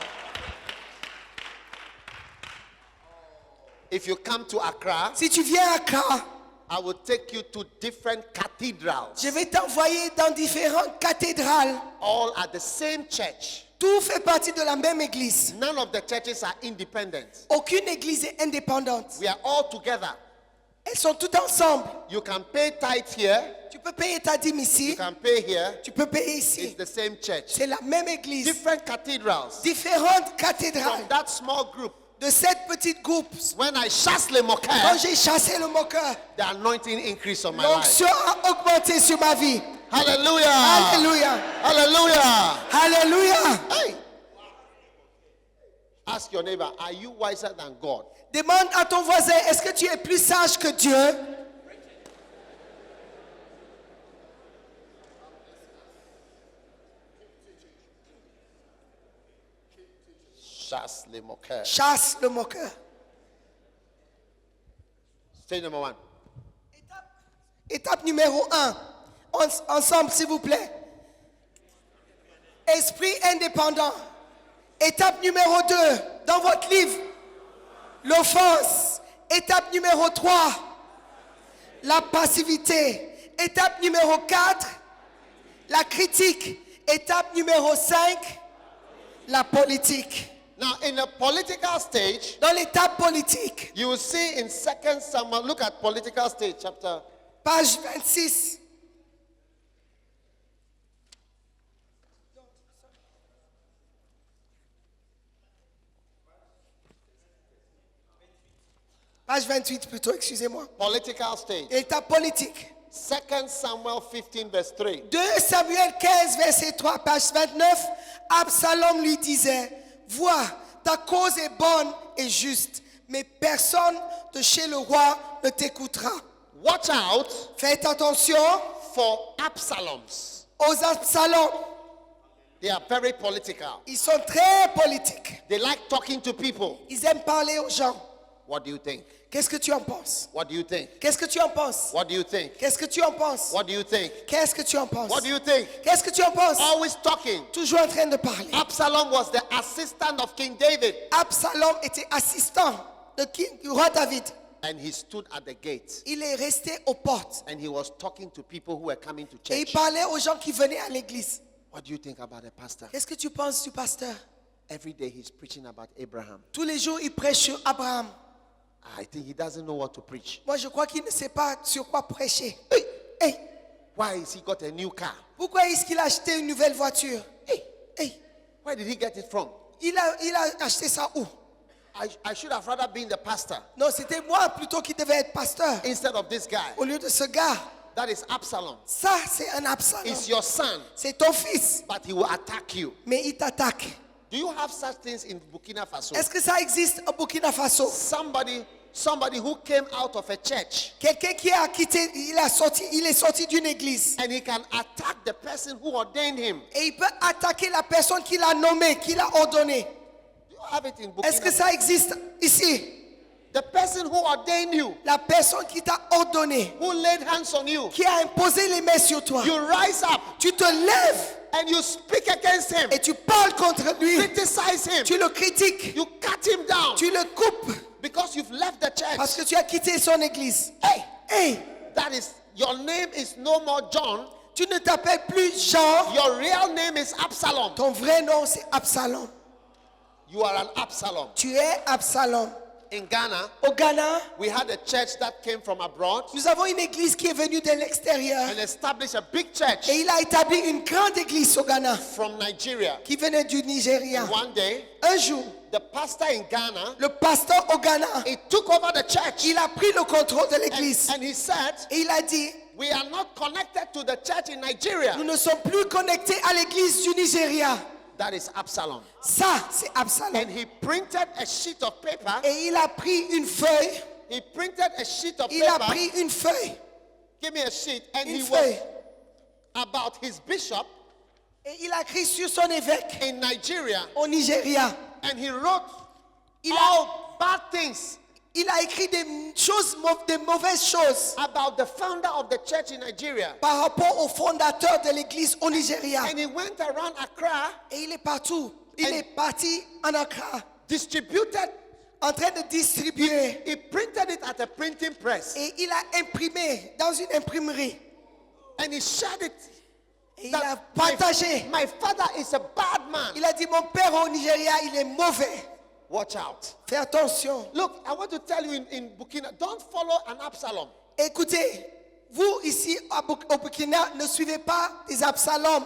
If you come to Accra, Si tu viens à Accra, I will take you to different cathedrals, je vais t'envoyer dans différentes cathédrales. all at the same church. Tout fait partie de la même église. None of the churches are independent. Aucune église est indépendante. We are all together. Elles sont toutes ensemble. You can pay tithe here, Tu peux payer ta dîme you ici. can pay here. Tu peux payer It's ici. the same church. C'est la même église. Different cathedrals. Différentes From cathédrales that small group, de cette petite groupe. when I chasse les Quand moqueurs, j'ai chassé le moqueur, the anointing increased on my life. l'onction a augmenté sur ma vie. Hallelujah. Alléluia. Hallelujah. Alléluia. Hey. Ask your neighbor, are you wiser than God? Demande à ton voisin, est-ce que tu es plus sage que Dieu? Chasse les moqueurs. Chasse le moqueur. Stage number 1. Étape numéro 1. Ensemble, s'il vous plaît. Esprit indépendant. Étape numéro 2. Dans votre livre. L'offense. Étape numéro 3. La passivité. Étape numéro 4. La critique. Étape numéro 5. La politique. Now, in the political stage, Dans l'étape politique. you will see in 2 Samuel, look at political stage, chapter. Page 26. Page 28 plutôt, excusez-moi. Political stage. Étape politique. 2 Samuel 15 verse 3. 2 Samuel 15, verset 3, page 29, Absalom lui disait, vois, ta cause est bonne et juste, mais personne de chez le roi ne t'écoutera. Watch out Faites attention for Absaloms. aux Absaloms. They are very political. Ils sont très politiques. They like talking to people. Ils aiment parler aux gens. What do you think? Qu'est-ce que tu en penses? What do you think? Qu'est-ce que tu en penses? What do you think? Qu'est-ce que tu en penses? What do you think? Qu'est-ce que tu en penses? What do you think? Qu'est-ce que tu en penses? Always talking. Toujours en train de parler. Absalom was the assistant of King David, Absalom était assistant du roi David. and he stood at the gate Il est resté aux portes and he was talking to people who were coming to et il church. parlait aux gens qui venaient à l'église. What do you think about the pastor? Qu'est-ce que tu penses du pasteur? Every day he's preaching about Abraham. Tous les jours, il prêche sur Abraham. I think he doesn't know what to preach. Moi, je crois qu'il ne sait pas sur quoi prêcher. Hey, hey, Why has he got a new car? pourquoi est-ce qu'il a acheté une nouvelle voiture? Hey, hey, Where did he get it from? il a acheté ça où? I should have rather been the pastor Non, c'était moi plutôt qui devais être pasteur. instead of this guy. Au lieu de ce gars. That is Absalom. Ça, c'est un Absalom. It's your son, C'est ton fils, but he will attack you. mais il t'attaque. Do you have such things in Burkina Faso? Est-ce que ça existe au Burkina Faso? Somebody who came out of a church Quelqu'un qui a quitté, il est sorti d'une église. and he can attack the person who ordained him. Et il peut attaquer la personne qui l'a nommé, qui l'a ordonné. Do you have it in Est-ce que Burkina? ça existe ici? The person who ordained you, La personne qui t'a ordonné, who laid hands on you, qui a imposé les mains sur toi. you rise up Tu te lèves and you speak against him, et tu parles contre lui. criticize him, Tu le critiques. you cut him down Tu le coupes because you've left the parce church. que tu as quitté son église. Hey, Hey, that is, your name is no more John. tu ne t'appelles plus Jean. Your real name is Absalom. Ton vrai nom, c'est Absalom. You are an Absalom. Tu es Absalom. In Ghana, Au Ghana, we had a church that came from abroad nous avons une église qui est venue de l'extérieur. and established a big church Et il a établi une grande église au Ghana from Nigeria. qui venait du Nigeria. One day, Un jour, the pastor in Ghana, le pasteur au Ghana, he took over the church il a pris le contrôle de l'église. and he said, Et il a dit, we are not connected to the church in Nigeria. nous ne sommes plus connectés à l'église du Nigeria. That is Absalom. Ça, c'est Absalom. And he printed a sheet of paper. Et il a pris une feuille. He printed a sheet of Il a paper. pris une feuille. Give me a sheet. And Une he feuille. was about his bishop Et il a écrit sur son évêque in Nigeria. au Nigeria. And he wrote Il a, all bad things il a écrit des choses, des mauvaises choses about the founder of the church in Nigeria. par rapport au fondateur de l'église au Nigeria. And he went around Accra, Et il est partout. Il And- est parti en Accra, distributed, en train de distribuer. he printed it at a printing press, Et il a imprimé dans une imprimerie. and he shared it. Et il That a partagé. my father is a bad man. Il a dit, mon père au Nigeria, il est mauvais. Watch out. Fais attention. Look, I want to tell you in Burkina, don't follow an Absalom. Écoutez, vous ici au Burkina, ne suivez pas des Absalom.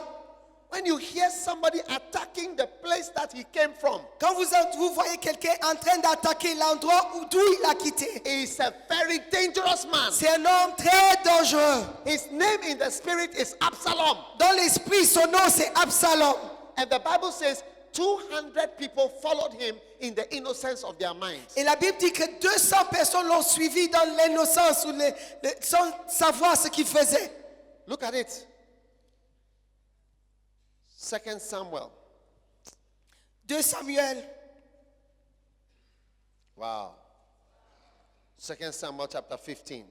When you hear somebody attacking the place that he came from, Quand vous voyez quelqu'un en train d'attaquer l'endroit d'où il a quitté, he's a very dangerous man. c'est un homme très dangereux. His name in the spirit is Absalom. Dans l'esprit, son nom c'est Absalom. And the Bible says 200 people followed him in the innocence of their minds. Et la Bible dit que 200 personnes l'ont suivi dans l'innocence ou sans savoir ce qu'il faisait. Look at it. 2 Samuel. 2 Samuel, Wow. 2 Samuel chapter 15.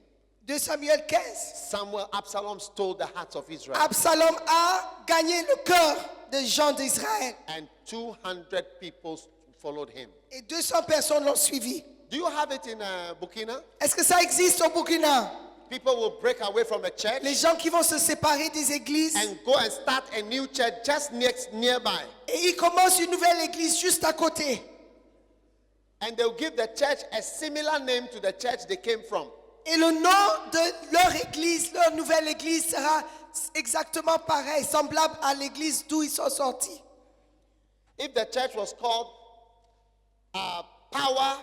2 Samuel 15. Absalom stole the hearts of Israel. Absalom a gagné le cœur des gens d'Israël. And 200 people followed him. Et 200 personnes l'ont suivi. Do you have it in Burkina? Est-ce que ça existe au Burkina? People will break away from a church Les gens qui vont se séparer des églises and go and start a new church just nearby. et ils commencent une nouvelle église juste à côté. And they'll give the church a similar name to the church they came from. Et le nom de leur église, leur nouvelle église sera exactement pareil, semblable à l'église d'où ils sont sortis. If the church was called Power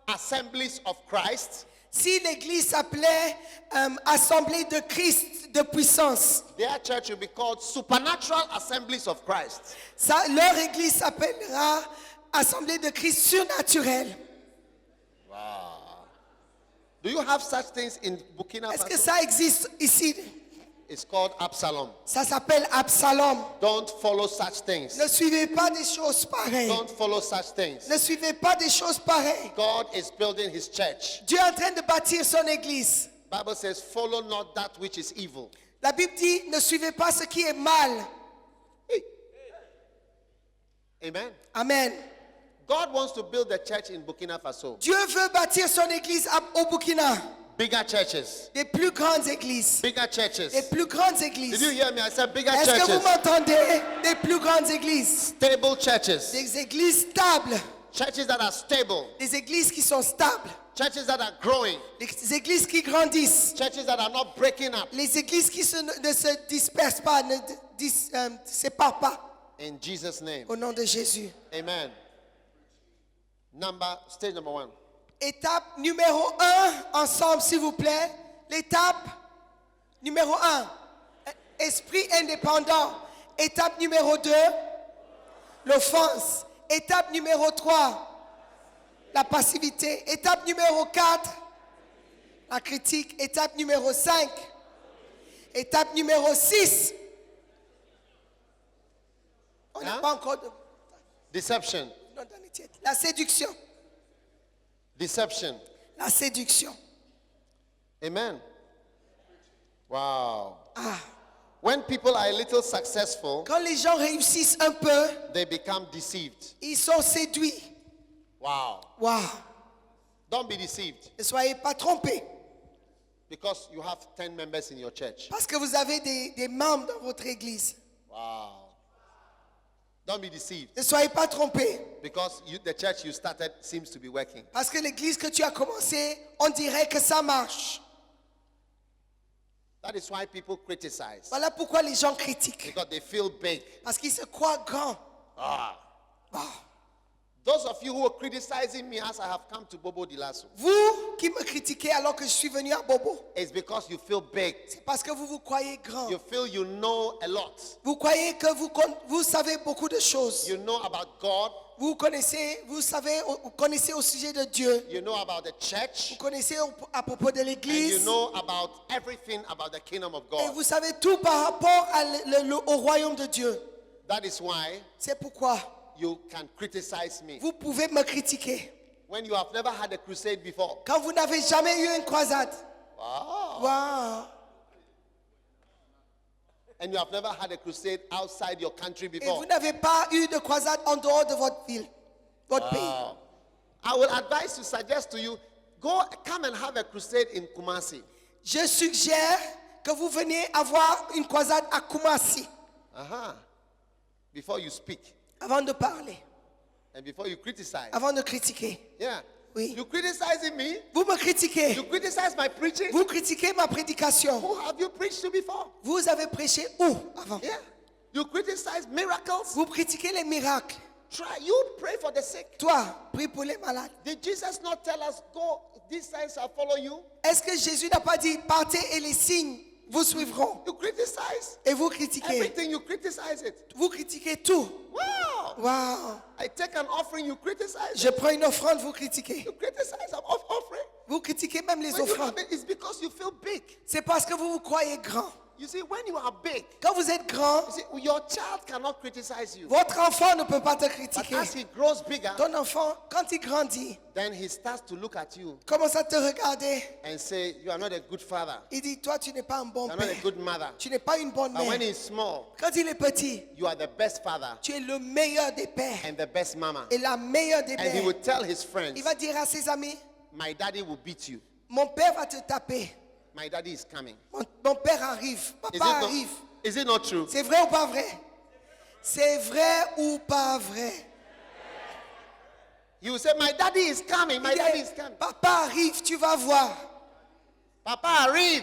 Assemblies of Christ, Si l'église s'appelait Assemblée de Christ de puissance, their church will be called Supernatural Assemblies of Christ. leur église s'appellera Assemblée de Christ surnaturelle. Do you have such things in Burkina Est-ce que Faso? ça existe ici? It's called Absalom. Ça s'appelle Absalom. Don't follow such things. Ne suivez pas des choses pareilles. Don't follow such things. Ne suivez pas des choses pareilles. God is building his church. Dieu est en train de bâtir son église. Bible says, follow not that which is evil. La Bible dit, ne suivez pas ce qui est mal. Amen. Amen. God wants to build a church in Burkina Faso. Dieu veut bâtir son église au Burkina. Bigger churches. Des plus grandes églises. Bigger Des churches. plus grandes Did you églises. hear me? I said bigger Est-ce que vous churches. m'entendez? Des plus grandes églises. Stable churches. Des églises stables. Churches that are stable. Des églises qui sont stables. Churches that are growing. Des églises qui grandissent. Churches that are not breaking up. Les églises qui ne se dispersent pas, ne séparent pas. In Jesus' name. Au nom de Jésus. Amen. Stage number 1. Étape numéro 1, ensemble s'il vous plaît. L'étape numéro 1, esprit indépendant. Étape numéro 2, l'offense. Étape numéro 3, la passivité. Étape numéro 4, la critique. Étape numéro 5, étape numéro 6. On n'a Hein? pas encore de... Deception. Non, dans les tièdes. La séduction. Deception. La séduction. Amen. Wow. Ah. When people are a little successful, Quand les gens réussissent un peu, they become deceived. ils sont séduits. Wow. Wow. Don't be deceived Ne soyez pas trompés. because you have 10 members in your church. Parce que vous avez des membres dans votre église. Wow. Don't be deceived Ne soyez pas trompés. because the church you started seems to be working. Parce que l'église que tu as commencée, on dirait que ça marche. That is why people criticize Voilà pourquoi les gens critiquent. because they feel big. Parce qu'ils se croient grands. Ah. Ah. Those of you who are criticizing me as I have come to Bobo Dioulasso, Vous qui me critiquez alors que je suis venu à Bobo, it's because you feel big. c'est parce que vous vous croyez grand. You feel you know a lot. Vous croyez que vous savez beaucoup de choses. You know about God. Vous connaissez au sujet de Dieu. You know about the church. Vous connaissez à propos de And you l'église. know about everything about the kingdom of Et God. vous savez tout par rapport au royaume de Dieu. That is why C'est pourquoi you can criticize me. vous pouvez me critiquer. When you have never had a crusade before. Quand vous n'avez jamais eu une croisade. Wow. Wow. And you have never had a crusade outside your country Et before. vous n'avez pas eu de croisade en dehors de votre ville, votre pays. Wow. I will advise to suggest to you, come and have a crusade in Kumasi. Je suggère que vous veniez avoir une croisade à Kumasi Uh-huh. Before you speak avant de parler, and before you criticize. avant de critiquer. Yeah. Oui. You criticizing me? Vous me critiquez. You criticize my preaching? Vous critiquez ma prédication. Who have you preached to before? Vous avez prêché où avant? Yeah. You criticize miracles? Vous critiquez les miracles. Try. You pray for the sick. Toi, prie pour les malades. Did Jesus not tell us, go, these signs shall follow you? Est-ce que Jésus n'a pas dit, partez et les signes vous suivront? You criticize. Et vous critiquez. Everything, you criticize it. Vous critiquez tout. Wow. Wow. I take an offering, you criticize Je it. prends une offrande, vous critiquez. You criticize an offering. Vous critiquez même les When you offrandes. have it, it's because you feel big. C'est parce que vous vous croyez grand. You see, when you are big, Quand vous êtes grand, you see, your child cannot criticize you. votre enfant ne peut pas te But critiquer. as he grows bigger, Ton enfant, quand il grandit, then he starts to look at you commence à te regarder. and say, you are not a good father. Il dit, toi, tu n'es pas un bon You are not a père. good mother. Tu n'es pas une bonne But when mère. he's small, Quand il est petit, you are the best father tu es le meilleur des pères and the best mama. et la meilleure des And he mères. will tell his friends, Il va dire à ses amis, my daddy will beat you. mon père va te taper. My daddy is coming. Mon père arrive. Is Papa it not, arrive. is it not true? C'est vrai ou pas vrai? C'est vrai ou pas vrai? You will say, my daddy is coming. My Il dit, daddy is coming. Papa arrive, tu vas voir. Papa arrive.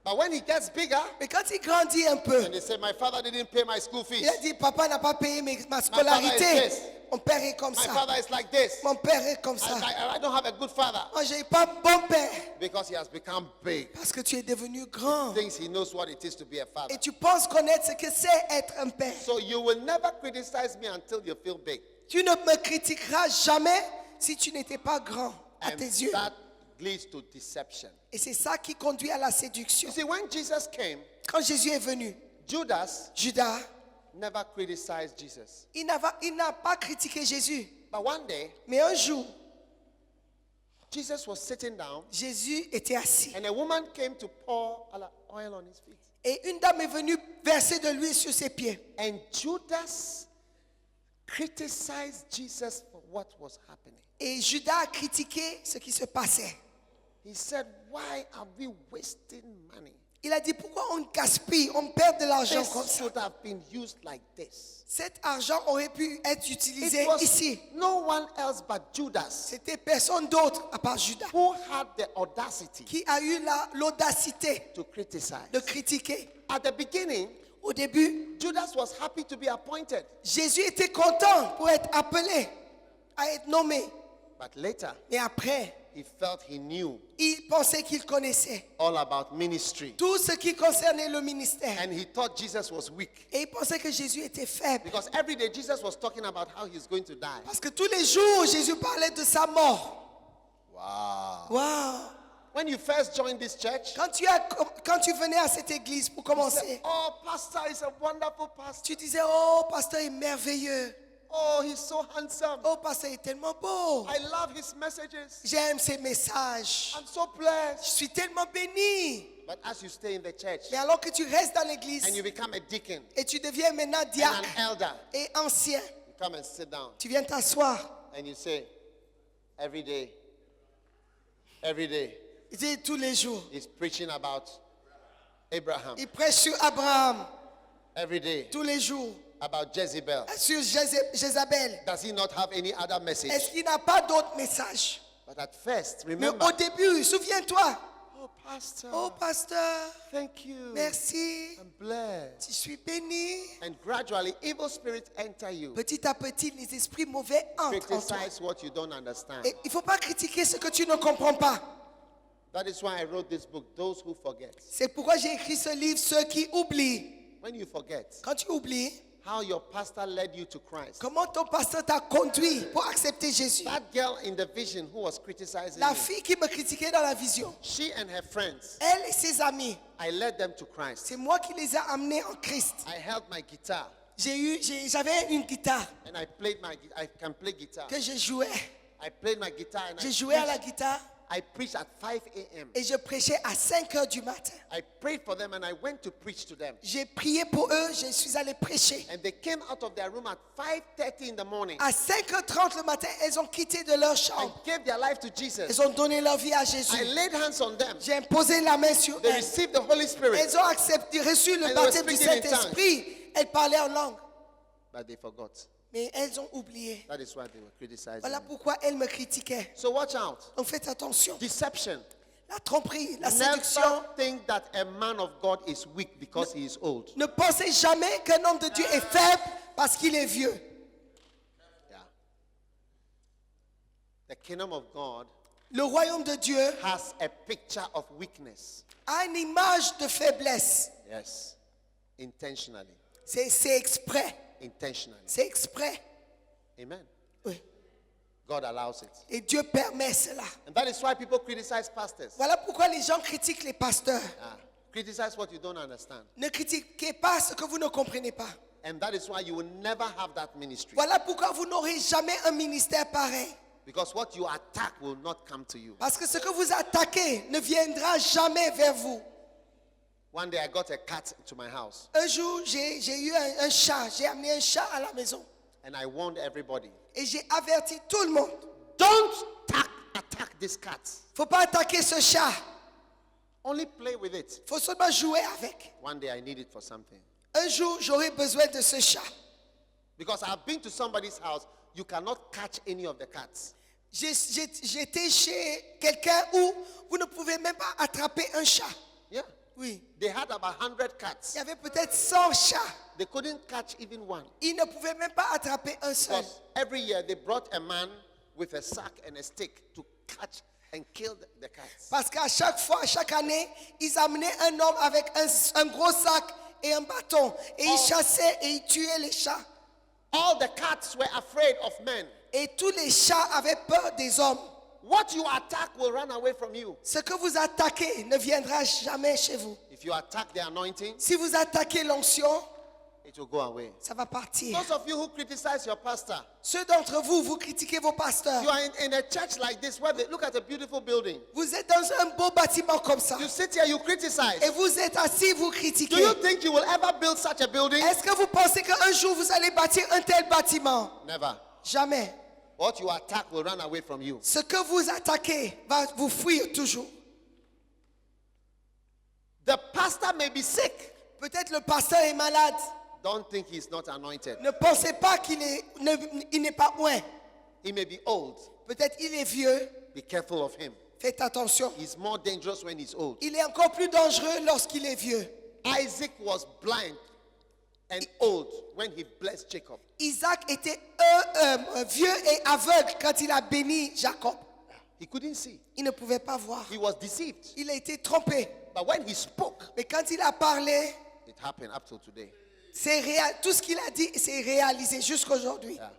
But when he gets bigger, Mais quand il grandit un peu, and they say, my father didn't pay my school fees. il a dit, papa n'a pas payé ma father is scolarité. this. Mon père est comme My ça. father is like this. Mon père est comme ça. I don't have a good father. Moi, je n'ai pas bon père. Because he has become big. Parce que tu es devenu grand. Thinks he knows what it is to be a father. Et tu penses connaître ce que c'est être un père. So you will never criticize me until you feel big. Tu ne me critiqueras jamais si tu n'étais pas grand à And tes yeux. that leads to deception. Et c'est ça qui conduit à la séduction. You see, when Jesus came, Quand Jésus est venu, Judas Judas, never criticized Jesus. il n'a pas critiqué Jésus. But one day, Mais un jour, Jesus was sitting down, Jésus était assis. and a woman came to pour oil on his feet. Et une dame est venue verser de l'huile sur ses pieds. And Judas criticized Jesus for what was happening. Et Judas a critiqué ce qui se passait. He said, why are we wasting money? Il a dit, pourquoi on gaspille, on perd de l'argent comme This ça. should have been used like this. Cet argent aurait pu être utilisé It was ici. no one else but Judas C'était personne d'autre à part Judas who had the audacity qui a eu l'audacité to criticize. de critiquer. At the beginning, Au début, Judas was happy to be appointed. Jésus était content pour être appelé, à être nommé. But later, Mais après, he felt he knew il pensait qu'il connaissait all about ministry. tout ce qui concernait le ministère. And he thought Jesus was weak. Et il pensait que Jésus était faible. Because every day Jesus was talking about how he's going to die. Parce que tous les jours, Jésus parlait de sa mort. Wow. Waouh! When you first joined this church, Quand tu venais à cette église pour you said, commencer, oh, pastor is a wonderful pastor. tu disais, oh, pasteur est merveilleux. Oh, he's so handsome. Oh, pasteur est tellement beau. I love his messages. J'aime ses messages. I'm so Je blessed. suis tellement béni. But as you stay in the church Mais alors que tu restes dans l'église and you become a deacon et tu deviens maintenant and diacre an elder, et ancien, you come and sit down tu viens t'asseoir. and you say, every day, Il dit tous les jours. he's preaching about Abraham. Il prêche sur Abraham Every day, tous les jours. about Jezebel. Sur Jézabel. Does he not have any other message? Est-ce qu'il n'a pas d'autre message? But at first, Mais remember, au début, souviens-toi. oh, pastor, Oh, pasteur, thank you. merci. I'm blessed. Je suis béni. And gradually, evil spirits enter you. Petit à petit, les esprits mauvais entrent en toi. Criticize what you don't understand. Et il ne faut pas critiquer ce que tu ne comprends pas. That is why I wrote this book, Those Who Forget. C'est pourquoi j'ai écrit ce livre, Ceux qui oublient. When you forget Quand tu oublies, how your pastor led you to Christ, comment ton pasteur t'a conduit pour accepter Jésus. that girl in the vision who was criticizing La you, fille qui me critiquait dans la vision, she and her friends, elle et ses amis, I led them to Christ. c'est moi qui les ai amenés en Christ. I held my guitar J'avais une guitare and I can play guitar. que je jouais. I played my guitar and Je jouais à la preached, guitare I preached at 5 a.m. et je prêchais à 5 heures du matin. I prayed for them and I went to preach to them. J'ai prié pour eux, je suis allé prêcher. And they came out of their room at 5:30 in the morning À 5h30 le matin, elles ont quitté de leur and chambre. gave their life to Jesus. Elles ont donné leur vie à I Jésus. laid hands on them. J'ai imposé la main sur They elles. received the Holy Spirit, Elles ont reçu le And they baptême were du speaking in Saint-Esprit. Elles parlaient en langue. but they forgot. Mais elles ont oublié. That is why they were criticizing Voilà me. pourquoi elles me critiquaient. So watch out. Donc faites attention. Deception. La tromperie, la Never séduction. think that a man of God is weak because he is old. Ne pensez jamais qu'un homme de Dieu est faible parce qu'il est vieux. Yeah. The kingdom of God Le royaume de Dieu has a picture of weakness. a une image de faiblesse. Yes. Intentionally. C'est exprès. Intentionally. C'est exprès. Amen. Oui. God allows it. Et Dieu permet cela. And that is why people criticize pastors. Voilà pourquoi les gens critiquent les pasteurs. Criticize what you don't understand. Ne critiquez pas ce que vous ne comprenez pas. And that is why you will never have that ministry. Voilà pourquoi vous n'aurez jamais un ministère pareil. Because what you attack will not come to you. Parce que ce que vous attaquez ne viendra jamais vers vous. One day I got a cat to my house Un jour, j'ai eu un chat. J'ai amené un chat à la maison. and I warned everybody, Et j'ai averti tout le monde. don't attack this cat. Faut pas attaquer ce chat. Only play with it. Faut seulement jouer avec. One day I need it for something. Un jour, j'aurai besoin de ce chat. Because I've been to somebody's house, you cannot catch any of the cats. J'étais chez quelqu'un où vous ne pouvez même pas attraper un chat. Yeah. Oui. They had about 100 Il cats. y avait peut-être 100 chats. They couldn't catch even one. Ils ne pouvaient même pas attraper un seul. Because every year they brought a man with a sack and a stick to catch and kill the cats. Parce qu'à chaque fois, chaque année, ils amenaient un homme avec un gros sac et un bâton. Et ils chassaient et ils tuaient les chats. All the cats were afraid of men. Et tous les chats avaient peur des hommes. What you attack will run away from you. Ce que vous attaquez ne viendra jamais chez vous. If you attack the anointing, Si vous attaquez l'onction, it will go away. ça va partir. Those of you who criticize your pastor, Ceux d'entre vous, vous critiquez vos pasteurs. you are in a church like this where they look at a beautiful building. Vous êtes dans un beau bâtiment comme ça. You sit here, you criticize. Et vous êtes assis, vous Do critiquez. you think you will ever build such a building? Est-ce que vous pensez qu'un jour vous allez bâtir un tel bâtiment? Never. Jamais. What you attack will run away from you. Ce que vous attaquez va vous fuir toujours. The pastor may be sick. Peut-être le pasteur est malade. Don't think he's not anointed. Ne pensez pas il n'est pas loin. He may be old. Peut-être il est vieux. Be careful of him. Faites attention. He's more dangerous when he's old. Il est encore plus dangereux lorsqu'il est vieux. Isaac was blind and old when he blessed Jacob. Isaac était vieux et aveugle quand il a béni Jacob. He couldn't see. Il ne pouvait pas voir. He was deceived. Il a été trompé. But when he spoke, Mais quand il a parlé, it happened up till today. tout ce qu'il a dit s'est réalisé jusqu'aujourd'hui. Yeah.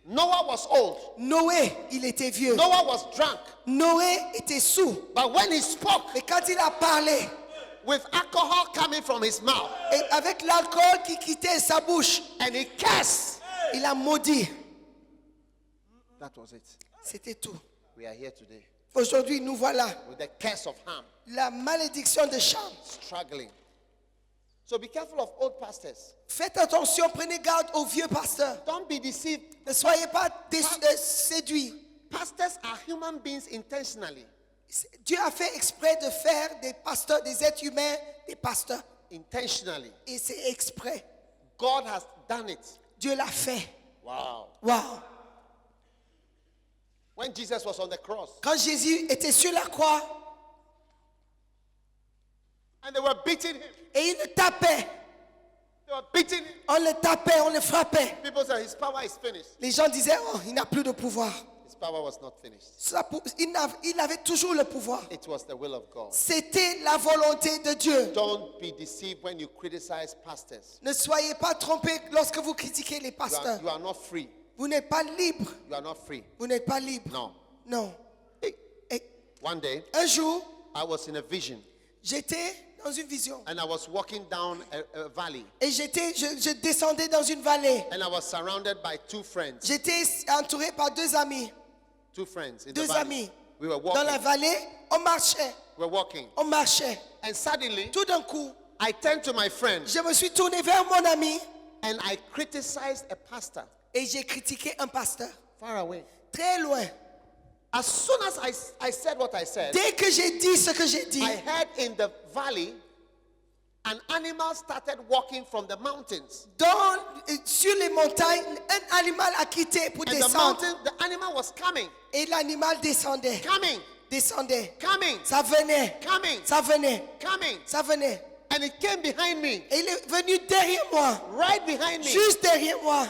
Noah was old. Noé, il était vieux. Noah was drunk. Noé était saoul. But when he spoke, Mais quand il a parlé, with alcohol coming from his mouth, et avec l'alcool qui quittait sa bouche, and he cursed, il a maudit. that was it. C'était tout. We are here today Aujourd'hui, nous voilà. with the curse of Ham La malédiction de Cham. struggling. So be careful of old pastors. Faites attention, prenez garde aux vieux pasteurs. Don't be deceived. Ne soyez pas séduits. Pastors are human beings intentionally. Dieu a fait exprès de faire des pasteurs, des êtres humains, des pasteurs. Intentionally. Et c'est exprès. God has done it. Dieu l'a fait. Wow. Waouh. When Jesus was on the cross Quand Jésus était sur la croix and they were beating him, et il le tapait, they were beating him. on le tapait, on le frappait. People said his power is finished. Les gens disaient, oh, il n'a plus de pouvoir. His power was not finished. Il avait toujours le pouvoir. It was the will of God. C'était la volonté de Dieu. Don't be deceived when you criticize pastors. Ne soyez pas trompés lorsque vous critiquez les pasteurs. You are not free. Vous n'êtes pas libre. You are not free. Vous n'êtes pas libre. No. Non. Hey. Et One day, un jour, I was in a vision j'étais dans une vision. and I was walking down a valley Et je descendais dans une vallée. and I was surrounded by two friends. J'étais entouré par deux amis. Two friends in the Deux valley. amis. We were Dans la walking. vallée, on marchait. We were walking. On marchait. And suddenly, Tout d'un coup, I turned to my friend je me suis tourné vers mon ami and I criticized a pastor et j'ai critiqué un pasteur. far away. Très loin. As soon as I said what I said, Dès que j'ai dit ce que j'ai dit, I heard in the valley an animal started walking from the mountains. sur les montagnes, un animal a quitté pour And descendre. the animal was coming, Et l'animal descendait. coming, Descendait. coming, Ça venait. coming, Ça venait. coming. Ça venait. And it came behind me, Et il est venu derrière moi. right behind me. Juste derrière moi.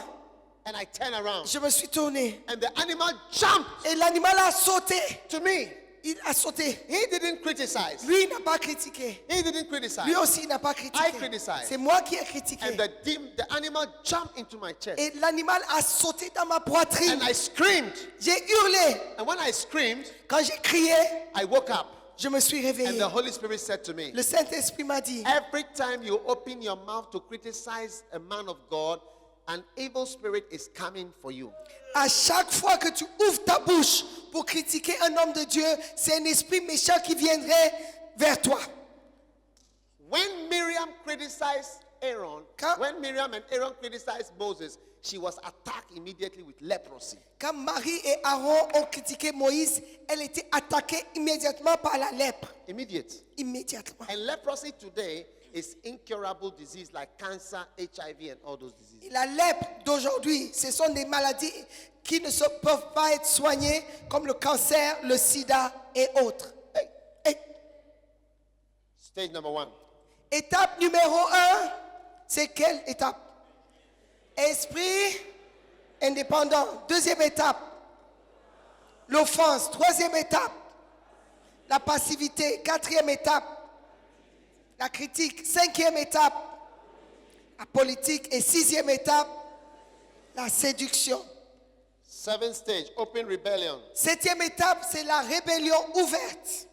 And I turned around. Je me suis tourné. And the animal jumped Et l'animal a sauté. to me. Il a sauté. He didn't criticize. Lui n'a pas critiqué. He didn't criticize. Lui aussi n'a pas I critiqué. criticized. C'est moi qui ai critiqué. And the animal jumped into my chest. Et l'animal a sauté dans ma poitrine. And I screamed. J'ai hurlé. And when I screamed, Quand j'ai crié, I woke up. je me suis And réveillé. the Holy Spirit said to me, Le Saint-Esprit m'a dit, every time you open your mouth to criticize a man of God, an evil spirit is coming for you. à chaque fois que tu ouvres ta bouche pour critiquer un homme de Dieu, c'est un esprit méchant qui viendrait vers toi. When Miriam criticized Aaron, when Miriam and Aaron criticized Moses, she was attacked immediately with leprosy. Quand Marie et Aaron ont critiqué Moïse, elle était attaquée immédiatement par la lèpre. Immediate. Immédiatement. And leprosy today is incurable disease like cancer, HIV, and all those diseases. Et la lèpre d'aujourd'hui, ce sont des maladies qui ne peuvent pas être soignées comme le cancer, le sida et autres. Stage number 1. Étape numéro 1, c'est quelle étape? Esprit indépendant. Deuxième étape, l'offense. Troisième étape, la passivité. Quatrième étape, la critique. Cinquième étape, la politique. Et sixième étape, la séduction. 7th stage, open rebellion. Septième étape, c'est la rébellion ouverte.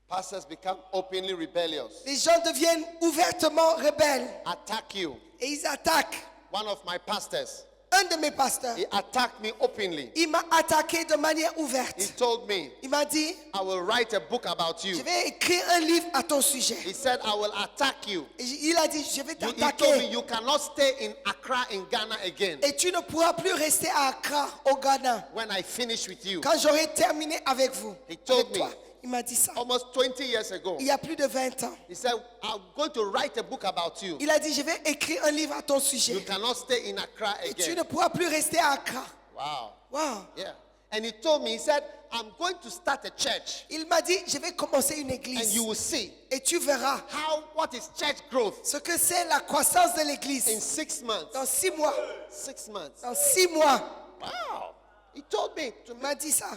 Pastors become openly rebellious. Les gens deviennent ouvertement rebelles Attack you. et ils attaquent. One of my pastors, Un de mes pasteurs, he attacked me openly. il m'a attaqué de manière He ouverte. told me, Il m'a dit, I will write a book about je you. vais écrire un livre à ton sujet. He said, I will attack you. Et il a dit, je vais He told me, t'attaquer. you cannot stay in Accra, in Ghana again Et tu ne pourras plus rester à Accra, au Ghana, when I finish with you. quand j'aurai terminé avec vous. He told Avec toi. me. Il m'a dit ça. Almost 20 years ago, Il y a plus de 20 ans. he said, I'm going to write a book about you. Il a dit, je vais écrire un livre à ton You sujet. cannot stay in Accra Et tu again. ne pourras plus rester à Accra. Wow. Wow. Yeah. And he told me, he said, I'm going to start a church Il m'a dit, je vais commencer une and église. you will see Et tu verras what is church growth ce que c'est la croissance de in l'église. 6 months. Dans 6 mois. 6 months. Dans 6 mois. Wow. He told me, Il m'a dit ça.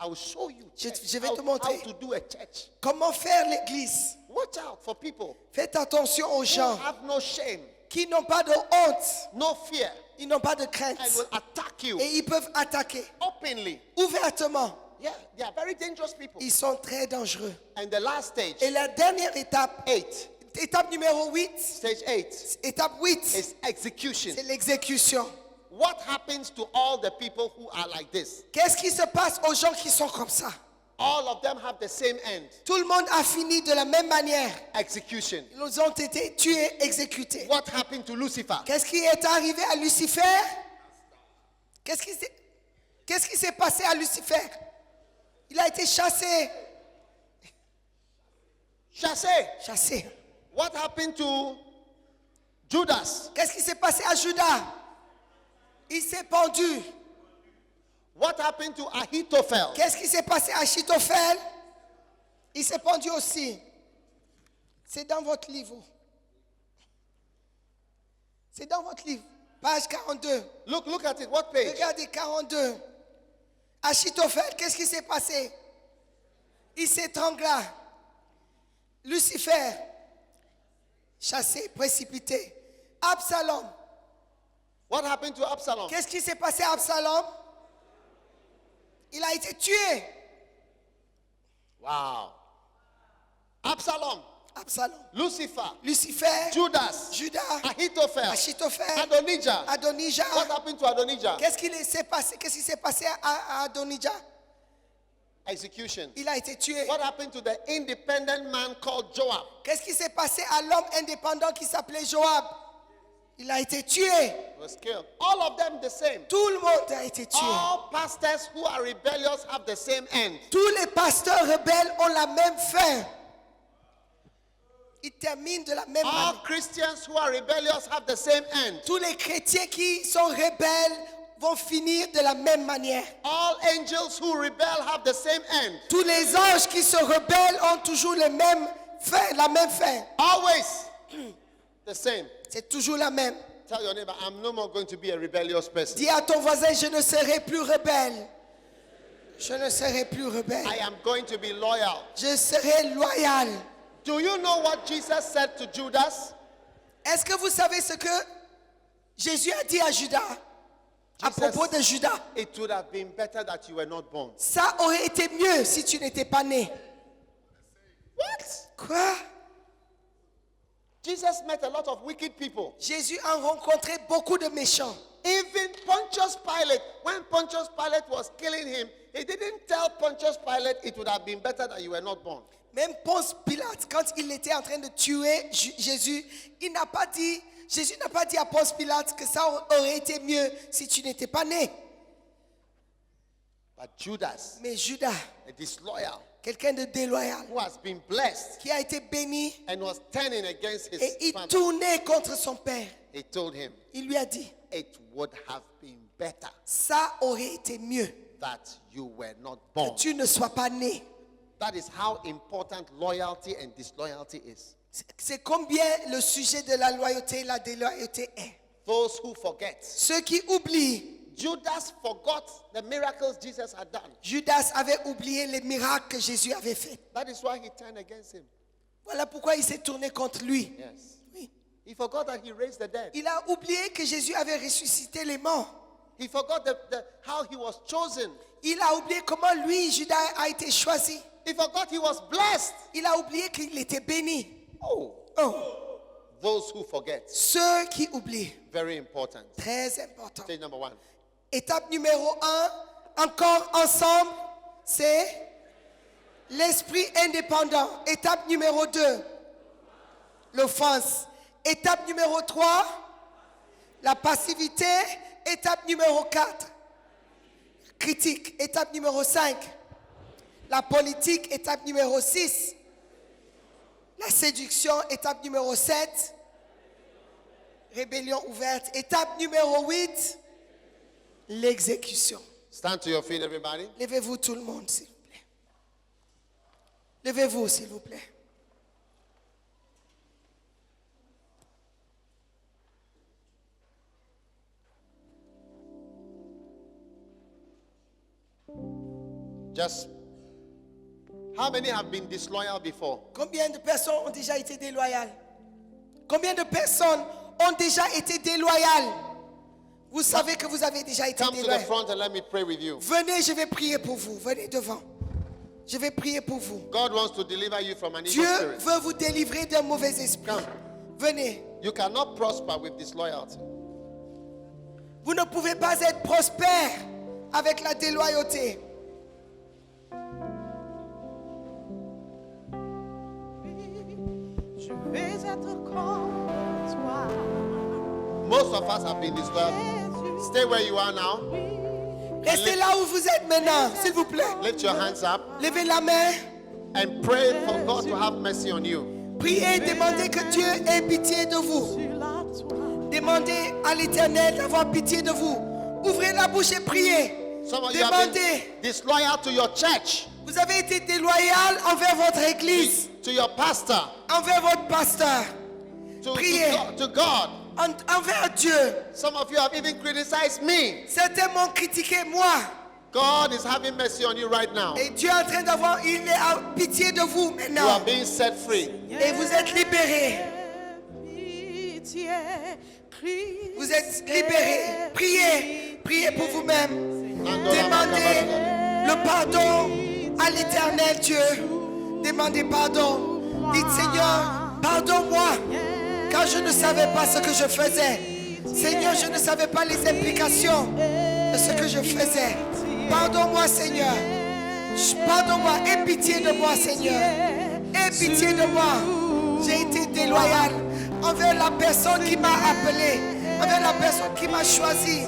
I will show you Je vais te how montrer. to do a church. Comment faire l'église? Watch out for people Faites attention aux who gens have no shame, qui n'ont pas de honte. no fear, Ils n'ont pas de crainte. and will attack you Et ils peuvent attaquer openly. ouvertement. Yeah, they are very dangerous people. Ils sont très dangereux. And the last stage, Et la dernière étape, 8, étape numéro 8, stage 8 étape 8, is execution. c'est l'exécution. What happens to all the people who are like this? Qu'est-ce qui se passe aux gens qui sont comme ça? All of them have the same end. Tout le monde a fini de la même manière. Execution. Ils ont été tués, exécutés. What happened to Lucifer? Qu'est-ce qui est arrivé à Lucifer? Qu'est-ce qui s'est passé à Lucifer? Il a été chassé. Chassé. Chassé. What happened to Judas? Qu'est-ce qui s'est passé à Judas? Il s'est pendu. What happened to Ahithophel? Qu'est-ce qui s'est passé à Achitophel? Il s'est pendu aussi. C'est dans votre livre. C'est dans votre livre. Page 42. Look at it. What page? Regardez 42. Achitophel, qu'est-ce qui s'est passé? Il s'étrangla. Lucifer, chassé, précipité. Absalom, What happened to Absalom? qu'est-ce qui s'est passé à Absalom? Il a été tué. Wow. Absalom, Absalom, Lucifer, Lucifer, Judas, Judas, Ahithophel, Achitophel, Adonijah. Adonijah. What happened to Adonijah? Qu'est-ce qui s'est passé? Qu'est-ce qui s'est passé à Adonijah? Execution. Il a été tué. What happened to the independent man called Joab? Qu'est-ce qui s'est passé à l'homme indépendant qui s'appelait Joab? Il a été tué. He was killed. All of them the same. Tout le monde a été tué. All pastors who are rebellious have the same end. Tous les pasteurs rebelles ont la même fin. Ils terminent de la même All manière. Christians who are rebellious have the same end. Tous les chrétiens qui sont rebelles vont finir de la même manière. All angels who rebel have the same end. Tous les anges qui se rebellent ont toujours le même fin, la même fin. Always the same. C'est toujours la même. Tell your neighbor, I'm no more going to be a rebellious person. Dis à ton voisin, je ne serai plus rebelle. Je ne serai plus rebelle. I am going to be loyal. Je serai loyal. Do you know what Jesus said to Judas? Est-ce que vous savez ce que Jésus a dit à Judas? À Jesus- propos de Judas. It would have been better that you were not born. Ça aurait été mieux si tu n'étais pas né. What? Quoi? Jesus met a lot of wicked people. Jésus a rencontré beaucoup de méchants. Even Pontius Pilate, when Pontius Pilate was killing him, he didn't tell Pontius Pilate it would have been better that you were not born. Même Ponce Pilate, quand il était en train de tuer Jésus, Jésus n'a pas dit à Ponce Pilate que ça aurait été mieux si tu n'étais pas né. But Judas, Mais Judas, a disloyal, quelqu'un de déloyal, who has been blessed qui a été béni and was turning against et his il father, tournait contre son père, he told him il lui a dit, it would have been better ça aurait été mieux that you were not que born. tu ne sois pas né. That is how important loyalty and disloyalty is. C'est combien le sujet de la loyauté et la déloyauté est. Those who forget. Ceux qui oublient. Judas forgot the miracles Jesus had done. Judas avait oublié les miracles que Jésus avait faits. That is why he turned against him. Voilà pourquoi il s'est tourné contre lui. Yes. Oui. He forgot that he raised the dead. Il a oublié que Jésus avait ressuscité les morts. He forgot how he was chosen. Il a oublié comment lui, Judas, a été choisi. He forgot he was blessed. Il a oublié qu'il était béni. Oh. Those who forget. Ceux qui oublient. Very important. Très important. Stage number 1. Étape numéro 1, encore ensemble, c'est l'esprit indépendant. Étape numéro 2, l'offense. Étape numéro 3, la passivité. Étape numéro 4, critique. Étape numéro 5, la politique. Étape numéro 6, la séduction. Étape numéro 7, rébellion ouverte. Étape numéro 8, l'exécution. Stand to your feet, everybody. Levez-vous tout le monde, s'il vous plaît. Levez-vous, s'il vous plaît. Just, how many have been disloyal before? Combien de personnes ont déjà été déloyales? Combien de personnes ont déjà été déloyales? Vous savez que vous avez déjà été Come to the déloyal. front and let me pray with you. Venez, je vais prier pour vous. Venez devant. Je vais prier pour vous. God wants to deliver you from an evil Dieu spirit. veut vous délivrer d'un mauvais esprit. Come. Venez. You cannot prosper with disloyalty. Vous ne pouvez pas être prospère avec la déloyauté. Je vais être comme toi. Most of us have been disloyal. Stay where you are now. Restez là où vous êtes maintenant, s'il vous plaît. Lift your hands up Levez la main. and pray for God to have mercy on you. Priez, demandez que Dieu ait pitié de vous. Sur la toile. Demandez à l'Éternel d'avoir pitié de vous. Ouvrez la bouche et priez. Some of you have been Demandez. disloyal to your church, Vous avez été déloyal envers votre église, to your pastor, envers votre pasteur, Priez. to God. envers Dieu. Some of you have even criticized me. Certains m'ont critiqué moi. God is having mercy on you right now. Et Dieu est en train d'avoir, il est à pitié de vous You maintenant. are being set free. Et vous êtes libérés. Pitié, Christ Vous êtes libérés. Priez. Priez pour vous-même. Demandez le pardon à l'Éternel Dieu. Demandez pardon. Dites Seigneur, pardonne-moi, car je ne savais pas ce que je faisais. Seigneur, je ne savais pas les implications de ce que je faisais. Pardonne-moi, Seigneur. Pardonne-moi. Aie pitié de moi, Seigneur. Aie pitié de moi. J'ai été déloyal envers la personne qui m'a appelé, envers la personne qui m'a choisi,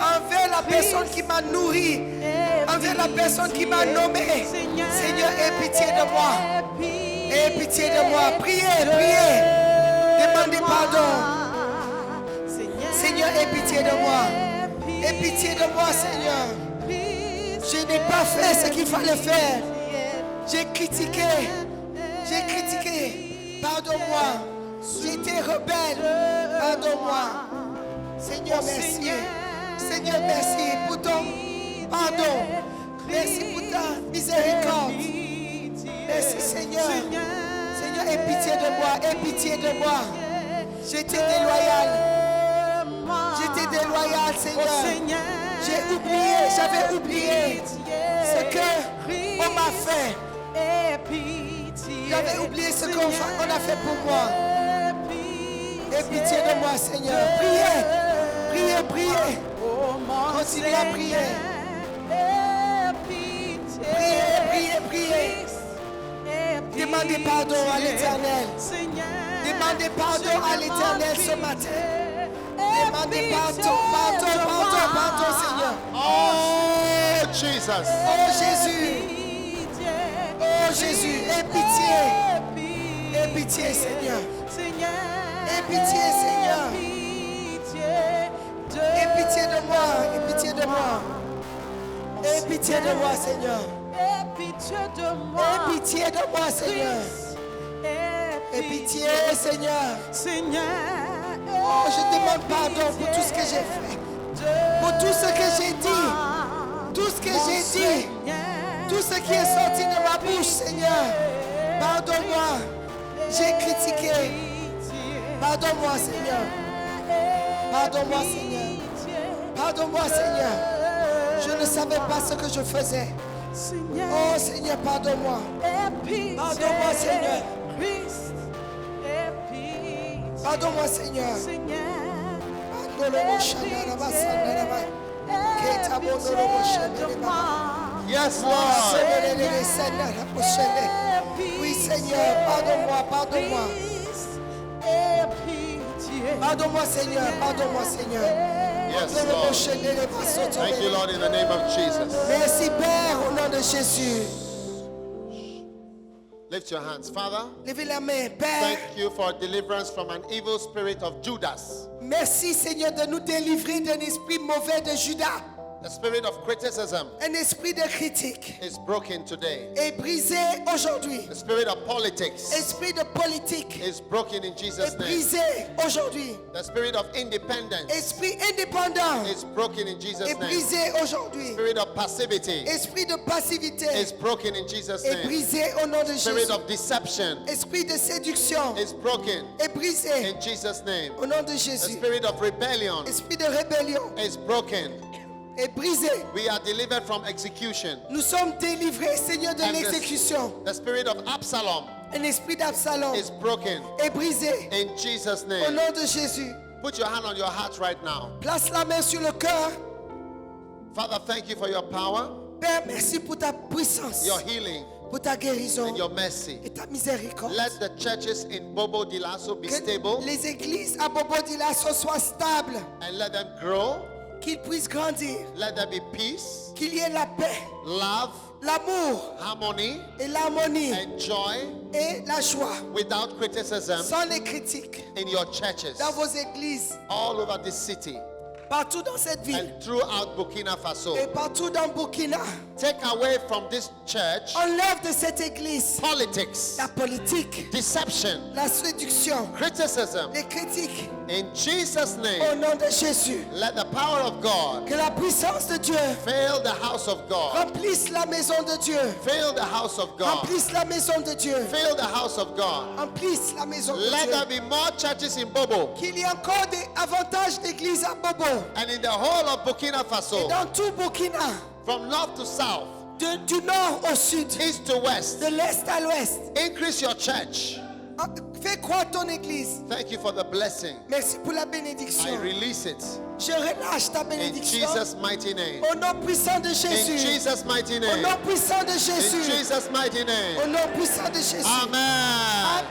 envers la personne qui m'a nourri, envers la personne qui m'a nommé. Seigneur, aie pitié de moi. Aie pitié de moi. Priez, priez. Demandez pardon. Seigneur, aie pitié de moi. Aie pitié de moi, Seigneur. Je n'ai pas fait ce qu'il fallait faire. J'ai critiqué. J'ai critiqué. Pardonne-moi. J'ai été rebelle. Pardonne-moi. Seigneur, merci. Seigneur, merci pour ton pardon. Merci pour ta miséricorde. Merci, Seigneur. Seigneur, aie pitié de moi. Aie pitié de moi. J'étais déloyal. J'étais déloyal, Seigneur. J'ai oublié, j'avais oublié ce qu'on m'a fait. J'avais oublié ce qu'on a fait pour moi. Aie pitié de moi, Seigneur. Priez, priez, priez. Continuez à prier. Priez, priez, priez. Demandez pardon à l'Éternel. Demandez pardon à l'Éternel ce matin. Demandez pardon, pardon, pardon, pardon, Seigneur. Oh, Jesus. Oh Jésus. Oh Jésus, aie pitié. Aie pitié, Seigneur. Aie pitié, Seigneur. Aie pitié de moi. Aie pitié de moi. Aie pitié de moi, Seigneur. pitié de moi. Aie pitié de moi, Seigneur. Aie pitié, Seigneur. Seigneur. Oh, je demande pardon pour tout ce que j'ai fait. Pour tout ce que j'ai dit. Tout ce que j'ai dit. Tout ce qui est sorti de ma bouche, Seigneur. Pardonne-moi. J'ai critiqué. Pardonne-moi, Seigneur. Pardonne-moi, Seigneur. Pardonne-moi, Seigneur. Je ne savais pas ce que je faisais. Oh, Seigneur, pardonne-moi. Pardonne-moi, Seigneur. Pardonne-moi, Seigneur. Yes, Lord. Oui, Seigneur, pardonne-moi, pardonne-moi. Pardonne-moi, Seigneur, pardonne-moi, Seigneur. Yes, Lord. Thank you, Lord, in the name of Jesus. Merci, Père, au nom de Jésus. Lift your hands. Father, Levez la main, Père. thank you for deliverance from an evil spirit of Judas, Merci, Seigneur, de nous délivrer d'un esprit mauvais de Judas. the spirit of criticism Un esprit de critique is broken today. est brisé aujourd'hui. The spirit of politics Esprit de politique is broken in est Jesus' name. brisé aujourd'hui. The spirit of independence Esprit indépendant is broken in Jesus' est name. brisé aujourd'hui. Spirit of passivity Esprit de passivité is broken in Jesus' est name. brisé au nom de Spirit Jésus. of deception Esprit de séduction is broken est brisé in Jesus' name. au nom de The Jésus. spirit of rebellion Esprit de rébellion is broken. est brisé. We are delivered from execution. Nous sommes délivrés, Seigneur, de And l'exécution. the spirit of Absalom Un esprit d'Absalom is broken est brisé in Jesus' au name. nom de Jésus. Put your hand on your heart right now. Place la main sur le cœur. Father, thank you for your power, Père, merci pour ta puissance, your healing, pour ta guérison and your mercy. et ta miséricorde. Let the churches in Bobo Dilaso be Que stable les églises à Bobo Dioulasso soient stables, and let them grow. qu'ils puissent grandir, Let there be peace, qu'il y ait la paix, love, l'amour harmony, et l'harmonie and joy et la joie, without criticism sans les critiques, in your churches dans vos églises, all over this city partout dans cette ville and throughout Burkina Faso. et partout dans Burkina. Take away from this church Enlève de cette église politics, la politique, deception, la séduction, criticism. les critiques. In Jesus' Au name, nom de Jésus, let the power of God que la puissance de Dieu fill the house of God. remplisse la maison de Dieu. Fill the house of God. Remplisse la maison de Dieu. Fill the house of God. Remplisse la maison de Let there Dieu. be more churches in Bobo Qu'il y ait encore des avantages d'église à Bobo and in the whole of Burkina et Faso, dans tout Burkina, from north to south, du nord au sud, east to west. de l'est à l'ouest. Increase your church. Fais croître ton église. Thank you for the blessing. Merci pour la I bénédiction. release it Je relâche ta in bénédiction Jesus' mighty name. au nom puissant de In Jésus. Jesus' mighty Au name. nom puissant de In Jésus. Jesus' mighty name. Au nom puissant de Jésus. Amen.